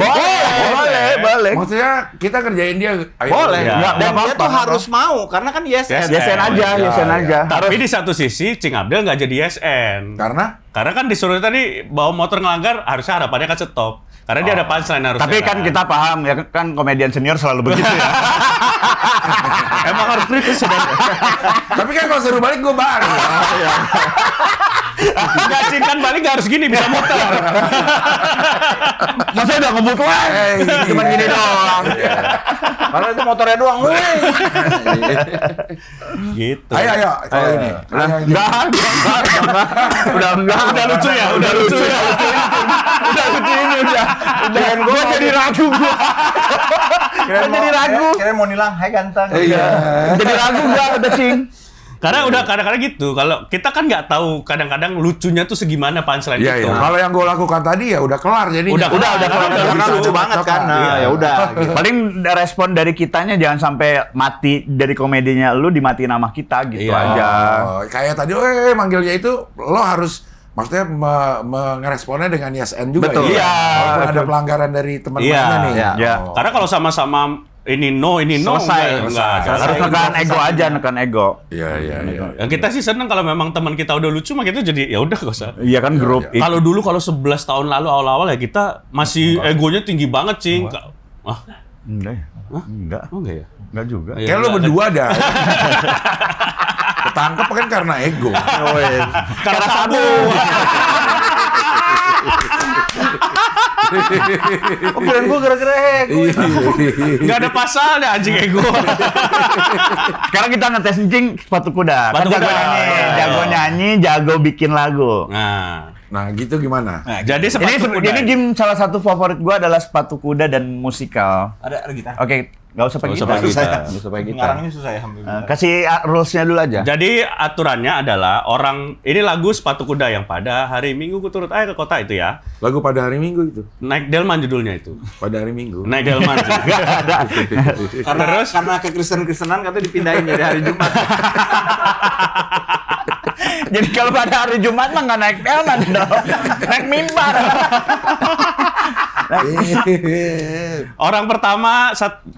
Boleh. Maksudnya kita kerjain dia. Ayo. Boleh. Ya. Dan Nggak dia tuh apa-apa. harus mau karena kan YSN. YSN aja, Ya, YSN ya. aja. Tapi di satu sisi Cing Abdel nggak jadi YSN. Karena Karena kan disuruh tadi bawa motor ngelanggar, harusnya harapannya kan stop. Karena dia ada punchline harusnya. Tapi kan kita paham ya kan komedian senior selalu begitu ya. emang harus kritis sebenarnya. tapi kan kalau suruh balik gue balik. Enggak Cing, kan balik nggak harus gini, bisa muter. Masa udah ngebut lah. Cuman gini doang. Karena itu motornya doang. Gitu. Ayo kalau ini. Enggak. Udah lucu ya, udah lucu ya. Udah lucu ini udah. Gua jadi ragu gua. Jadi ragu. Kira mau nilang, hai ganteng. Iya. Jadi ragu gua udah Cing. Karena udah kadang-kadang gitu, kalau kita kan nggak tahu kadang-kadang lucunya tuh segimana punchline Iya, itu. iya. Kalau yang gue lakukan tadi ya udah kelar jadi. Udah kelar. Karena lucu banget kan. Nah, ya udah. Gitu. Paling respon dari kitanya jangan sampai mati dari komedinya lu dimatiin sama kita gitu Iya. aja. Oh, kayak tadi, manggilnya itu lo harus maksudnya ngeresponnya dengan yes and juga. Betul. Ya? Iya. Walaupun ada Betul. pelanggaran dari teman-temannya Iya. nih. Iya. Oh. Karena kalau sama-sama ini no, Selesai. enggak. Harus nekan ego aja, nekan ego. Iya. Yang kita sih seneng kalau memang teman kita udah lucu, mah kita jadi ya udah gak usah. Iya kan grup. Kalau dulu kalau 11 tahun lalu awal-awal ya kita masih egonya tinggi banget, Cing. Ah, Enggak ya? Enggak. oh enggak ya? Enggak juga. Iya. Kayak lo berdua dah. Ketangkep kan karena ego. Karena tabu. Oh, kirain gua gara-gara ego. Enggak ada pasalnya anjing ego. Sekarang kita ngetes Cing sepatu kuda. Sepatu Kan jago kuda. nyanyi, Iya. jago nyanyi, jago bikin lagu. Nah gitu gimana? Jadi sepatu kuda. Ini game salah satu favorit gua adalah sepatu kuda dan musikal. Ada gitar. Oke, nggak usah pakai Nggak usah gitar. pakai gitar. Nggak usah pakai gitar. Ngarangnya susah ya, alhamdulillah. Kasih rules-nya dulu aja. Jadi aturannya adalah ini lagu sepatu kuda yang pada hari Minggu ku turut ke kota itu ya. Lagu pada hari Minggu itu. Naik Delman judulnya itu. Pada hari Minggu. Naik Delman. Karena ke Kristen-Kristenan katanya dipindahin dari hari Jumat. Jadi kalau pada hari Jumat mah nggak naik delman dong. Naik mimbar. Orang pertama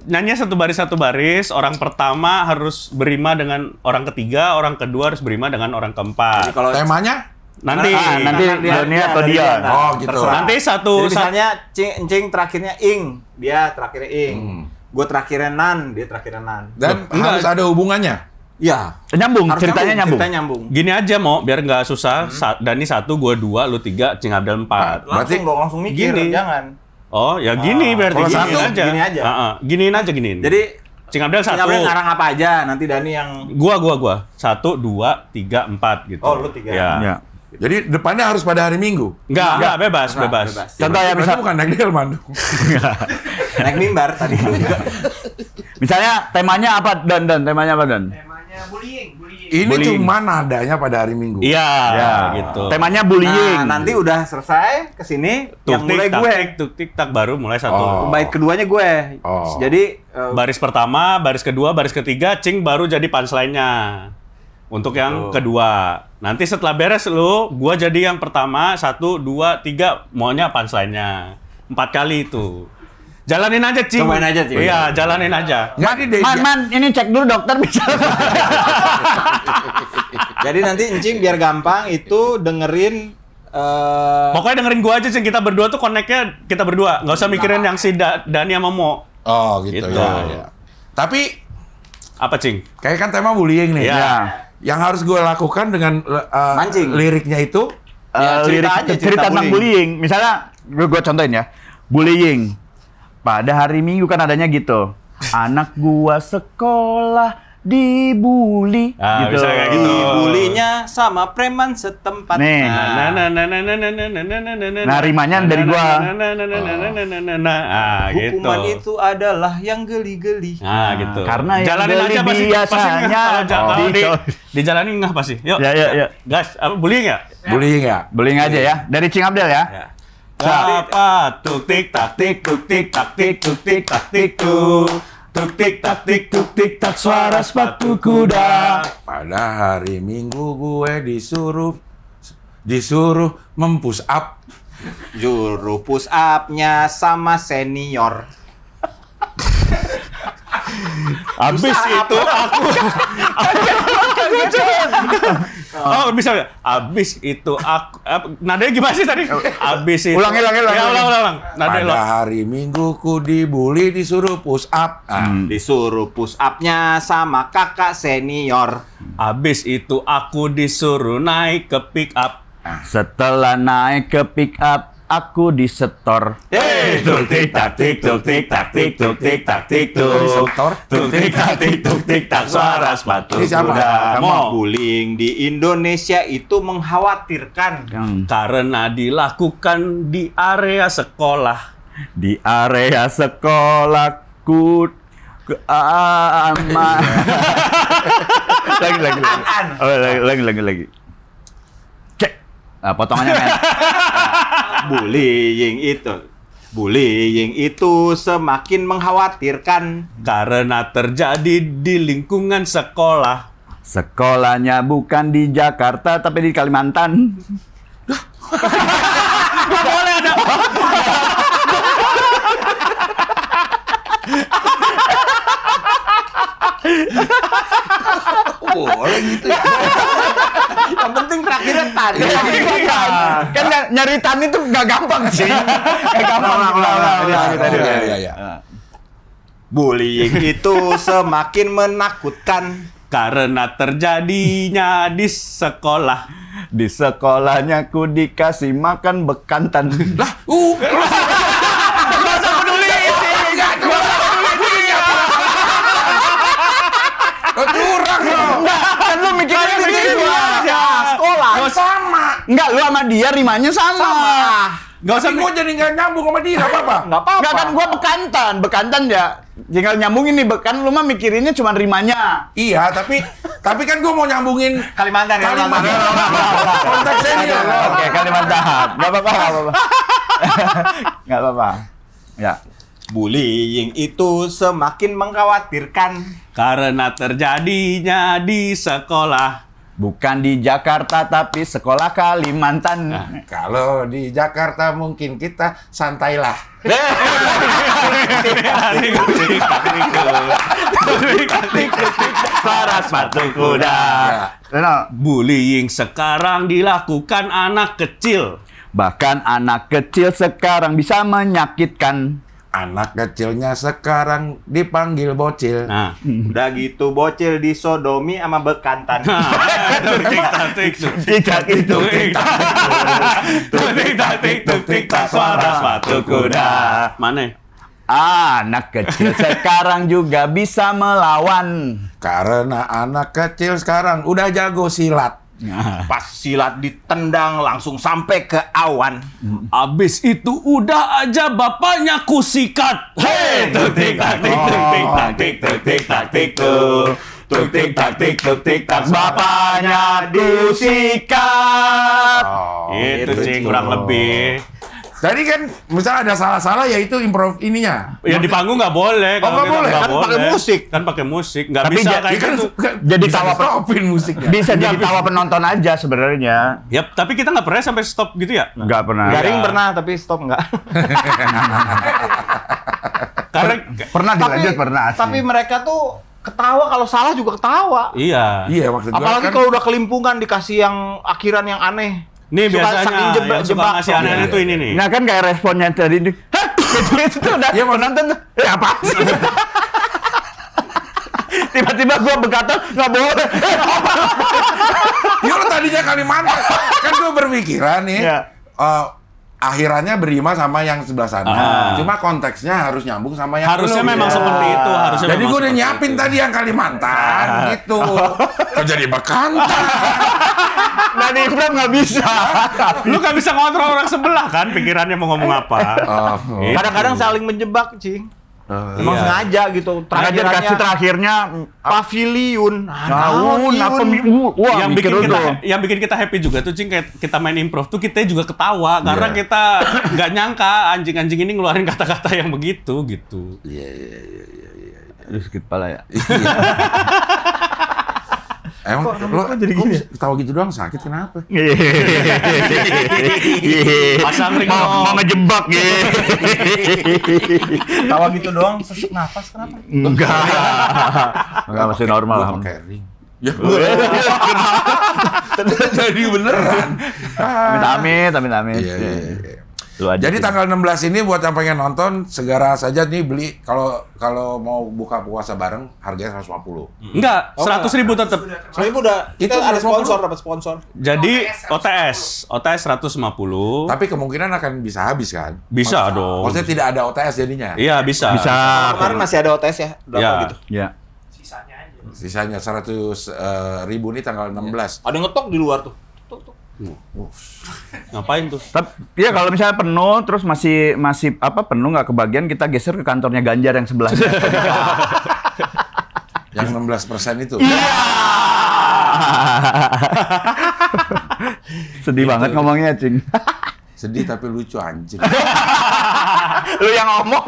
nyanyi satu baris, orang pertama harus berima dengan orang ketiga, orang kedua harus berima dengan orang keempat. Kalau Temanya? Nanti nanti Doni atau dia. Oh, gitu. nanti Jadi misalnya Cing terakhirnya Ing, dia terakhirnya Ing. Gue terakhirnya Nan, dia terakhirnya Nan. Dan Enggak. harus ada hubungannya. Iya. Nyambung, Harus ceritanya nyambung. Ceritanya nyambung. gini aja mau biar nggak susah. Dani 1, gua 2, lu 3, Cing Abdel 4. Berarti- Langsung mikir, Gini. jangan. Oh, ya gini berarti Kalau giniin satu, aja. gini aja. Giniin aja giniin. Jadi Cing Abdel Cing 1. Abdel ngarang apa aja, nanti Dani yang Gua. 1, 2, 3, 4 gitu. Oh, lu 3. Ya. Ya. Jadi depannya harus pada hari Minggu. Enggak, bebas. Contoh ya Berarti bisa, bukan naik delman. naik mimbar tadi. misalnya temanya apa Don? Temanya apa Don? Temanya bullying. Ini Bullying. cuma nadanya pada hari Minggu. Iya, Ya, gitu. Temanya bullying. Nah, nanti udah selesai ke sini yang mulai gue. Tuk tik tak baru mulai satu. Oh. Bait keduanya gue. Oh. Jadi Baris pertama, baris kedua, baris ketiga, Cing baru jadi punchline-nya. Untuk yang kedua. Nanti setelah beres lu, gua jadi yang pertama, 1, 2, 3, maunya punchline-nya. 4 kali itu. Jalanin aja, Cing. Cobain aja, Cing. Iya, jalanin aja. Jadi Man, ini cek dulu dokter bisa. Jadi nanti Encing biar gampang itu dengerin Pokoknya dengerin gua aja, Cing. Kita berdua tuh connect-nya kita berdua. Nggak usah mikirin yang si Dani sama Mo. Oh gitu, Gitu. ya. Tapi Apa, Cing? kayak kan tema bullying nih. Iya. Yang harus gue lakukan dengan Mancing. liriknya itu Ya, cerita aja, cerita tentang bullying. Misalnya, gue contohin ya. Bullying. Pada hari Minggu kan adanya gitu. Anak gua sekolah dibully. Bisa kayak gitu. Dibulinya sama preman setempat. Nih. Nah, rimanya dari gua. Gitu. Hukuman itu adalah yang geli-geli. Nah, gitu. Karena yang jalanin geli aja pasti biasanya dijalanin nggak pasti. Yuk. Ya. Gas, apa bullying ya? Bullying ya? Bullying aja ya. Dari Cing Abdel ya. Apa tuk tik tak tik tuk tik tak tik tuk tik tak tik tuk tik tak tik tuk tik tak suara sepatu kuda. Pada hari Minggu gue disuruh mempush up. Juru push up-nya sama senior. Abis itu aku. Oh bisa ya. Abis itu aku. Nadanya gimana sih tadi? Abis itu. Ulang. Ya, ulang. Pada hari Minggu ku dibully disuruh push up. Disuruh push up-nya sama kakak senior. Abis itu aku disuruh naik ke pick up. Setelah naik ke pick up, aku disetor. Tuk tik tak tik tuk tik tak tik tuk tik tak tik Disetor? tuk tik tak tik tuk tik tak suara sepatu Ini siapa? kuda. Mo. Bullying di Indonesia itu mengkhawatirkan. Karena dilakukan di area sekolah. Di area sekolahku lagi. Cek. Potongannya men. Bullying itu semakin mengkhawatirkan. Karena terjadi di lingkungan sekolah. Sekolahnya bukan di Jakarta tapi di Kalimantan. Boleh ada. Boleh gitu ya. Yang penting terakhirnya tadi. Kan nyari tan itu gak gampang sih. Gak gampang. Iya. Bullying itu semakin menakutkan. Karena terjadinya di sekolah. Di sekolahnya ku dikasih makan bekantan. Lah, curang dong. Kan lu mikirnya begitu. Sekolah. Sama. Enggak, lu sama dia rimanya sama. Gak usah, gue jadi gak nyambung sama dia, gak apa-apa. Enggak kan gua bekantan ya. Tinggal nyambungin nih bekan, lu mah mikirinnya cuma rimanya. Iya, tapi kan gue mau nyambungin Kalimantan. konteksnya ini. Oke, Kalimantan. Enggak apa-apa. Enggak apa-apa. Ya. Bullying itu semakin mengkhawatirkan. Karena terjadinya di sekolah. Bukan di Jakarta tapi sekolah Kalimantan. Kalau di Jakarta mungkin kita santailah. Suara sepatu kuda. Bullying sekarang dilakukan anak kecil. Bahkan anak kecil sekarang bisa menyakitkan. Anak kecilnya sekarang dipanggil bocil. Nah, Udah gitu bocil disodomi sama bekantan. suara sepatu kuda. Mana? Anak kecil sekarang juga bisa melawan. Karena anak kecil sekarang udah jago silat. Pas silat ditendang langsung sampai ke awan. Abis itu udah aja bapaknya kusikat. Hei, tuk tik tak tik tuk tik tak tik tuk tik tak tik tuk tik tak tik tuk tik tak bapaknya disikat. Itu sih kurang lebih. Tadi kan misalnya ada salah-salah ya itu improv ininya. Ya di panggung nggak boleh. Oh, nggak Kalau boleh. nggak Kan pakai musik. Kan pakai musik. Nggak Tapi bisa ja- kayak Kan gitu. Jadi bisa tawa stopin musiknya. Bisa jadi tawa penonton aja sebenarnya. Ya, tapi kita nggak pernah sampai stop gitu ya. Enggak pernah. Garing pernah tapi stop enggak. Karena Pernah dilanjut pernah sih. Tapi mereka tuh ketawa kalau salah juga ketawa. iya. Iya maksud gua Apalagi kan. kalau udah kelimpungan dikasih yang akhiran yang aneh. Nih Suka biasanya saking yang suka jebak. ngasih aneh-aneh Iya, tuh iya. ini nih. Nah kan kayak responnya tadi itu. Hah? Gitu udah. Iya, Penonton tuh. Apa sih? Tiba-tiba gua berkata nggak boleh. Ya lo tadinya Kalimantan. Kan gue berpikiran nih. Iya. akhirannya berima sama yang sebelah sana. Cuma konteksnya harus nyambung sama yang Harusnya lu, memang gitu. seperti itu, harusnya Jadi memang gue udah seperti nyiapin itu. tadi yang Kalimantan gitu. Kok jadi Bekantan? Nah, di Islam nggak bisa. Lu gak bisa ngontrol orang sebelah kan, pikirannya mau ngomong apa. Gitu. Kadang-kadang saling menjebak, Cing. Emang Iya. sengaja gitu. Terakhir kasih terakhirnya pavilion. Naun apa wah yang mikir bikin kita dulu. yang bikin kita happy juga tuh Cing, kayak kita main improv tuh kita juga ketawa karena Iya. kita nggak nyangka anjing-anjing ini ngeluarin kata-kata yang begitu gitu. Iya. Aduh sakit pala ya. Emang lo jadi gini? Ketawa gitu doang sakit kenapa? Pasang ring Mau dong. ngejebak ya. Tawa gitu doang, sesak nafas kenapa? Enggak masih normal lah. Gua pakai ring. Ya. Jadi beneran. Amit. Iya. Lu aja. Jadi sih. tanggal 16 ini buat yang pengen nonton segera saja nih beli kalau mau buka puasa bareng harganya 150. Enggak, 100.000 tetap. Soalnya udah kita Itu ada 150. sponsor, dapat sponsor. Jadi OTS 150. Tapi kemungkinan akan bisa habis kan? Bisa dong. Maksudnya tidak ada OTS jadinya. Iya, bisa. Bisa. Kemarin masih ada OTS ya, berapa Ya. gitu? Ya. Sisanya 100.000 nih tanggal 16. Ada yang ngetok di luar tuh. Tuk. Ngapain tuh? Tapi ya kalau misalnya penuh terus masih penuh nggak kebagian kita geser ke kantornya Ganjar yang sebelahnya. Yang 16% itu. Sedih banget ngomongnya, Cing. Sedih tapi lucu anjing. Lu yang ngomong.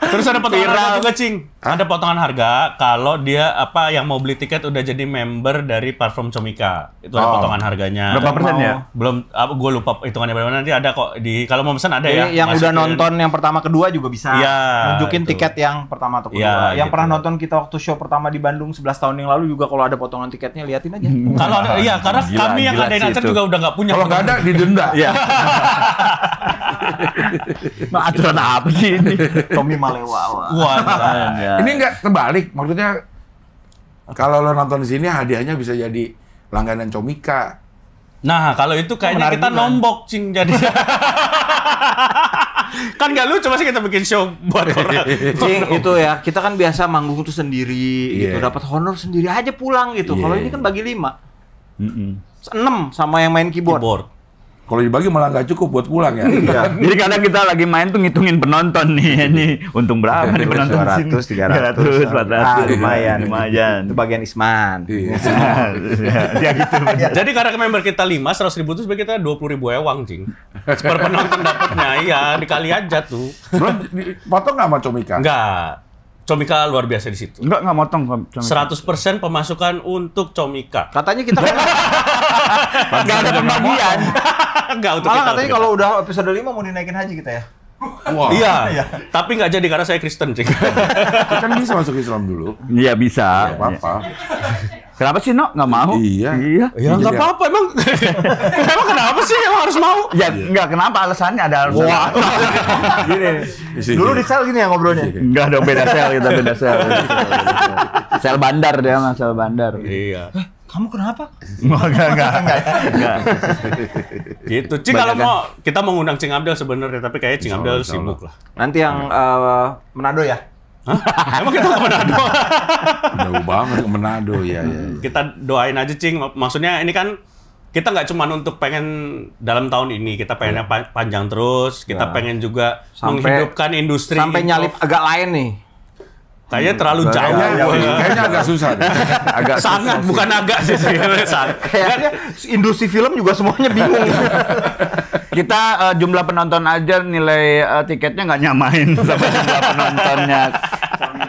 Terus ada potongan harga juga, Cing. Ada potongan harga kalau dia yang mau beli tiket udah jadi member dari platform Comika. Itu ada potongan harganya. Berapa persen ya? Belum, gue lupa hitungannya berapa, nanti ada kok di kalau mau pesan ada ya. Jadi yang udah Masukin. nonton yang pertama kedua juga bisa. Iya, Nunjukin itu. tiket yang pertama atau kedua. Iya, Yang gitu. pernah nonton kita waktu show pertama di Bandung 11 tahun yang lalu juga kalau ada potongan tiketnya liatin aja. Kalau ada, iya, karena Gila, kami yang gila ngadain sih acara itu. juga udah nggak punya. Kalau nggak ada didenda. Iya. Nah, aturan apa sih ini? Tommy Malewa. Wah, Ya. Ini nggak terbalik, maksudnya kalau lo nonton di sini hadiahnya bisa jadi langganan Comika. nah kalau itu kayaknya Menarik kita juga. nombok, Cing, jadi. Kan nggak lucu masih kita bikin show buat orang. Cing, itu ya, kita kan biasa manggung tuh sendiri gitu, Iya. dapat honor sendiri aja pulang gitu. Kalau Iya. ini kan bagi 5. 6 sama yang main keyboard. Keyboard. Kalau dibagi malah nggak cukup buat pulang ya. Jadi kadang kita lagi main tuh ngitungin penonton nih. Ini untung berapa nih penonton di sini? 200, 300. 400. Lumayan. Lumayan. Itu bagian Isman. Iya. Ya gitu. Jadi karena member kita 5, 100.000 itu sebenarnya kita 20.000 ewang, Cing. Per penonton dapatnya, iya dikali aja tuh. Lo potong nggak sama Comika? Enggak. Comika luar biasa di situ. Enggak motong. 100% pemasukan untuk Comika. Katanya kita kan Enggak ada pembagian. Enggak untuk malah kita. katanya kalau udah episode 5 mau dinaikin haji kita ya. Wah, Iya, tapi nggak jadi karena saya Kristen, Cing. kan bisa masuk Islam dulu. Iya bisa. Nggak apa-apa. Kenapa sih, Nok? Nggak mau? Iya. Iya. Ya nggak apa-apa emang. Emang kenapa sih emang harus mau? Ya enggak, kenapa alasannya ada alasan. Gini. Dulu di sel gini ya ngobrolnya. Enggak dong, beda sel kita, beda sel. Sel bandar dia mah, sel bandar. Iya. Kamu kenapa? Enggak. Gitu. Cing kalau mau kita mau ngundang Cing Abdel sebenarnya, tapi kayaknya Cing Abdel Insya Allah. sibuk lah. Nanti yang Manado ya. Hah? Emang kita nggak Manado? Jauh banget ke Manado ya. Kita doain aja, Cing. Maksudnya ini kan kita nggak cuma untuk pengen dalam tahun ini, kita pengennya panjang terus. Kita pengen juga menghidupkan industri. Sampai nyalip agak lain nih. Kayaknya terlalu jauh. Kayaknya agak susah deh. Agak Sangat, bukan agak sih. Sangat. Kayaknya industri film juga semuanya bingung. Kita jumlah penonton aja nilai tiketnya nggak nyamain sama jumlah penontonnya.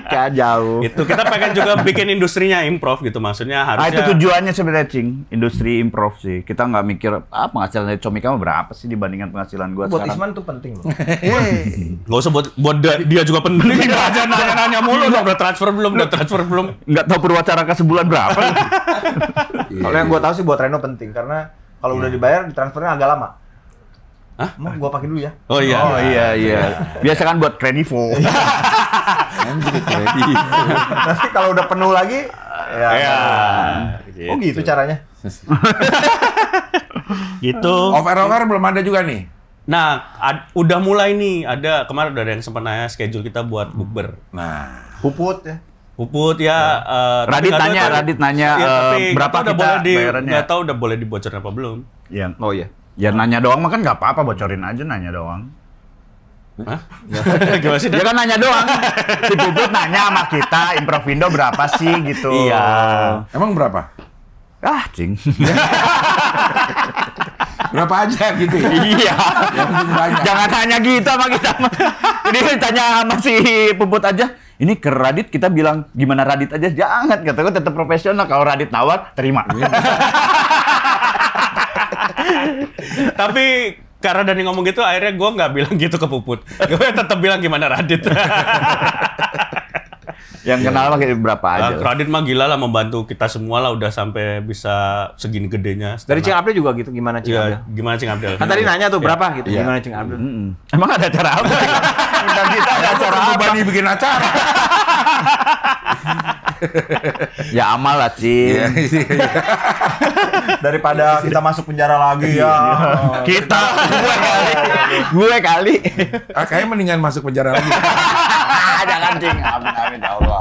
Kayak jauh. Itu kita pengen juga bikin industrinya improv gitu, maksudnya Ah, harusnya. itu tujuannya sebenarnya, Cing. Industri improv sih. Kita nggak mikir, penghasilan dari Comika mah berapa sih dibandingkan penghasilan gua Buat sekarang. Isman tuh penting loh. Nggak usah buat dia juga penting. Aja nanya-nanya mulu, udah transfer belum. Nggak tahu Purwacaraka sebulan berapa. Kalau yang gua tahu sih buat Reno penting karena kalau udah dibayar ditransfernya agak lama. Hah? Mau gua pakai dulu ya. Oh iya. Oh iya. Biasa kan buat Kredivo. Anjir, kredit. Nanti kalau udah penuh lagi Iya. Oh gitu caranya. Gitu. Over belum ada juga nih. Nah, udah mulai nih, kemarin udah ada yang sempat nanya schedule kita buat bukber. Nah, Puput ya. Puput ya. Radit nanya berapa udah kita boleh bayarannya. Nggak tahu udah boleh dibocorin apa belum. Iya. Oh iya. Ya nanya doang mah kan nggak apa-apa, bocorin aja nanya doang. Hah? Gimana sih? Dia kan nanya doang. Si Puput nanya sama kita, Improvindo berapa sih gitu. Iya. emang berapa? Ah, cing. Berapa aja gitu ya? Iya. Yang penting banyak. Jangan tanya gitu sama kita. Ini tanya sama si Puput aja. Ini ke Radit kita bilang gimana Radit aja. Jangan, kata gue tetap profesional. Kalau Radit nawar, terima. Tapi karena Dani ngomong gitu, akhirnya gue nggak bilang gitu ke Puput. Gue tetap bilang gimana Radit. Yang kenal mah kayak berapa aja. Radit mah gila lah, membantu kita semua lah, udah sampai bisa segini gedenya. Dari Cing Abdel juga gitu, gimana Cing Abdel? Iya, gimana Cing Abdel? Kan tadi nanya tuh berapa gitu, Iya. gimana Cing Abdel? Emang ada acara apa? Undang kita ada acara apa? Bani bikin acara. Ya amal lah, Cing. Daripada kita masuk penjara lagi ya. Kita, gue kali. Kayaknya mendingan masuk penjara lagi. Jangan, Cing. Amin, ya Allah.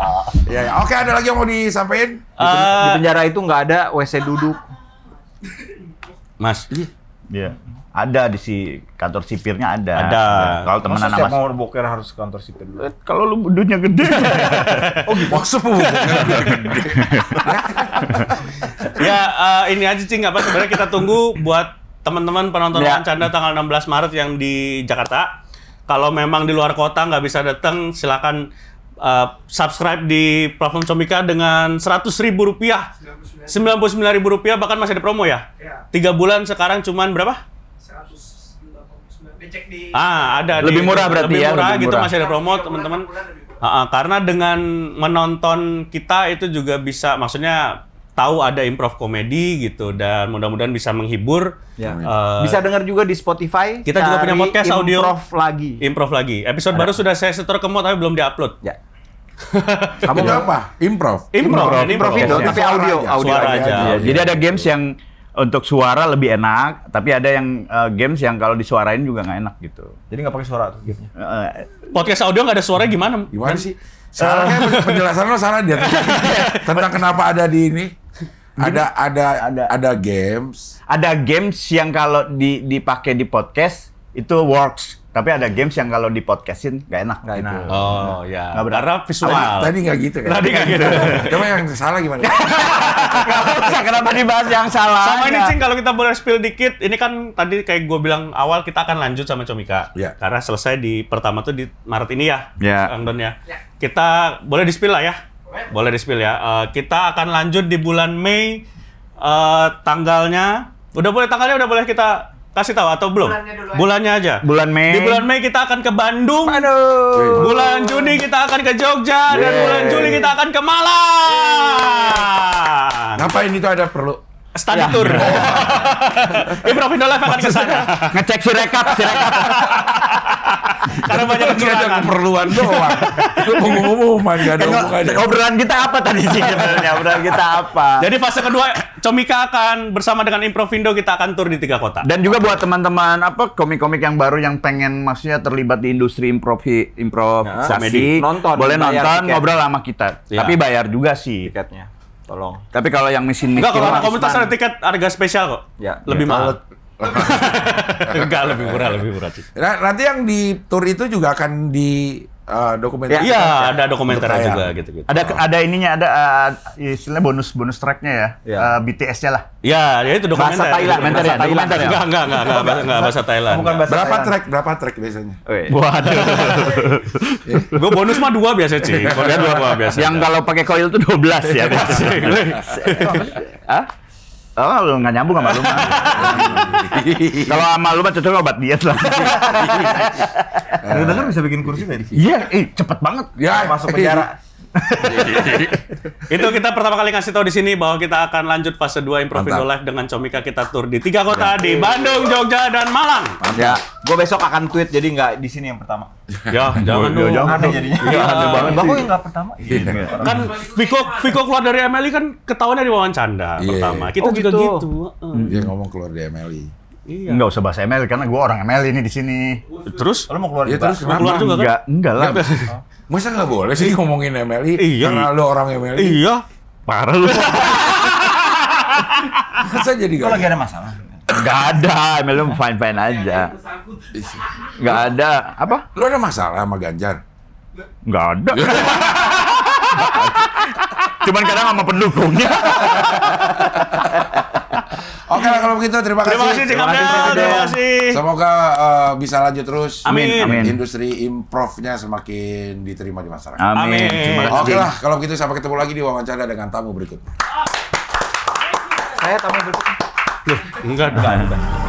Ya. Oke, ada lagi yang mau disampaikan? Di penjara itu nggak ada WC duduk. Mas, Iya. Ada di kantor sipirnya ada. Ada. Kalau temenan Masa setiap sama mau boker harus ke kantor sipir dulu? kalau lu duitnya gede. Oh gitu. Maksud ya ini aja Cing, apa sebenarnya kita tunggu buat teman-teman penonton Ya. Canda tanggal 16 Maret yang di Jakarta. Kalau memang di luar kota nggak bisa datang, silakan subscribe di platform Comika dengan Rp100.000, Rp99.000, bahkan masih ada promo ya. 3 bulan sekarang cuman berapa? 199. Becek di Ada Lebih murah berarti lebih ya, murah lebih gitu, murah. masih ada promo teman-teman. Karena dengan menonton kita itu juga bisa, maksudnya tahu ada improv komedi gitu, dan mudah-mudahan bisa menghibur. Ya. Eh, Bisa dengar juga di Spotify. Kita juga punya cari podcast audio. Improv lagi. Episode baru sudah saya setor ke Mod tapi belum diupload. Ya. Kamu apa? Improv. Improv itu, Ya. tapi Suara audio, aja. audio Suara aja. aja. Iya, jadi ada games yang untuk suara lebih enak, tapi ada yang games yang kalau disuarain juga nggak enak gitu. Jadi nggak pakai suara tuh gamenya. Podcast audio nggak ada suara gimana? Gimana sih? Salah kayak penjelasan lo salah dia tentang kenapa ada di ini. Ada games. Ada games yang kalau dipakai di podcast itu works, tapi ada games yang kalau di podcastin nggak enak. Nggak gitu. enak. Oh ya, Nggak berat. karena visual. Tadi nggak gitu kan? Tadi nggak gitu. Coba yang salah gimana? Nggak usah, kenapa dibahas yang salah? Sama ini Cing, kalau kita boleh spill dikit, ini kan tadi kayak gue bilang awal kita akan lanjut sama Comika. Iya. Karena selesai di pertama tuh di Maret ini ya, Iya. Kang Don ya. Kita boleh di spill lah ya. Boleh di spill ya. Kita akan lanjut di bulan Mei, tanggalnya. Udah boleh kita kasih tahu atau belum? Bulannya dulu aja. Bulannya aja. Bulan Mei. Di bulan Mei kita akan ke Bandung. Aduh. Bulan Juni kita akan ke Jogja, dan bulan Juli kita akan ke Malang. Ngapain itu ada perlu? Study tour. Improvindo Live akan ke sana. Ngecek si rekap. Karena banyak Nggak ada kecurangan. keperluan doang. Itu pengumuman nggak ada hubungannya. Obrolan kita apa tadi sih sebenarnya? Obrolan kita apa? Jadi fase kedua, Comika akan bersama dengan Improvindo, kita akan tur di 3 kota. Dan juga buat teman-teman komik-komik yang baru yang pengen maksudnya terlibat di industri komedi. improvisasi, Nonton, boleh bayar nonton, tiket. ngobrol sama kita. Ya. Tapi bayar juga sih. Tiketnya. Tolong. Tapi kalau yang miskin Enggak, kalau mah, anak komunitas ada tiket harga spesial kok. Ya. Lebih mahal. Enggak, lebih murah sih. Nah, nanti yang di tour itu juga akan di dokumenter. Iya, ada dokumenter Untuk juga tayang. gitu-gitu. ada ininya, ada istilahnya bonus tracknya ya, Ya. BTS-nya lah. Ya, itu dokumenter. Bahasa Thailand, Dokumenter ya, dokumenter ya. Enggak bahasa Thailand. Bukan bahasa Berapa Thailand. berapa track biasanya? Waduh. Gue bonus mah 2 biasa, Cing. Bonus 2 biasa. Yang kalau pakai coil tuh 12 ya. Hah? Oh, lu nggak nyambung sama lu mah. Kalau sama lu mah cocok obat diet lah. Dengar bisa bikin kursi nggak di sini? Iya, cepet banget. Ya, Masuk penjara. Itu kita pertama kali ngasih tahu di sini bahwa kita akan lanjut fase 2 Improvindo Mantap. Live dengan Comika, kita tur di 3 kota di Bandung, Jogja, dan Malang. Ya, gue besok akan tweet jadi nggak di sini yang pertama. Ya, jangan dong. Aneh jadinya. Iya, aneh banget Bapak sih. yang nggak pertama. Kan Viko keluar dari MLI kan ketahuannya di wawancara Iya. pertama. Kita Oh, juga gitu. gitu. Dia ngomong keluar di MLI. Iya. Nggak usah bahas ML karena gue orang ML ini di sini. Terus? Lo mau keluar Ya juga? terus kenapa? keluar juga kan? Enggak lah. Masa nggak boleh sih ngomongin MLI? Iya. Karena lo orang MLI. Iya. Parah lu. Masa jadi Lo lagi ada masalah? Nggak ada, ML lu fine-fine aja. Nggak ada. Apa? Lo ada masalah sama Ganjar? Nggak ada. Cuman kadang sama pendukungnya. Oke lah kalau begitu terima kasih. Terima kasih Cing Abdel. Terima kasih. Semoga bisa lanjut terus. Amin. Amin. Industri improvnya semakin diterima di masyarakat. Amin. Terima kasih. Oke lah kalau begitu sampai ketemu lagi di wawancara dengan tamu berikut. Saya tamu berikutnya. Enggak dong.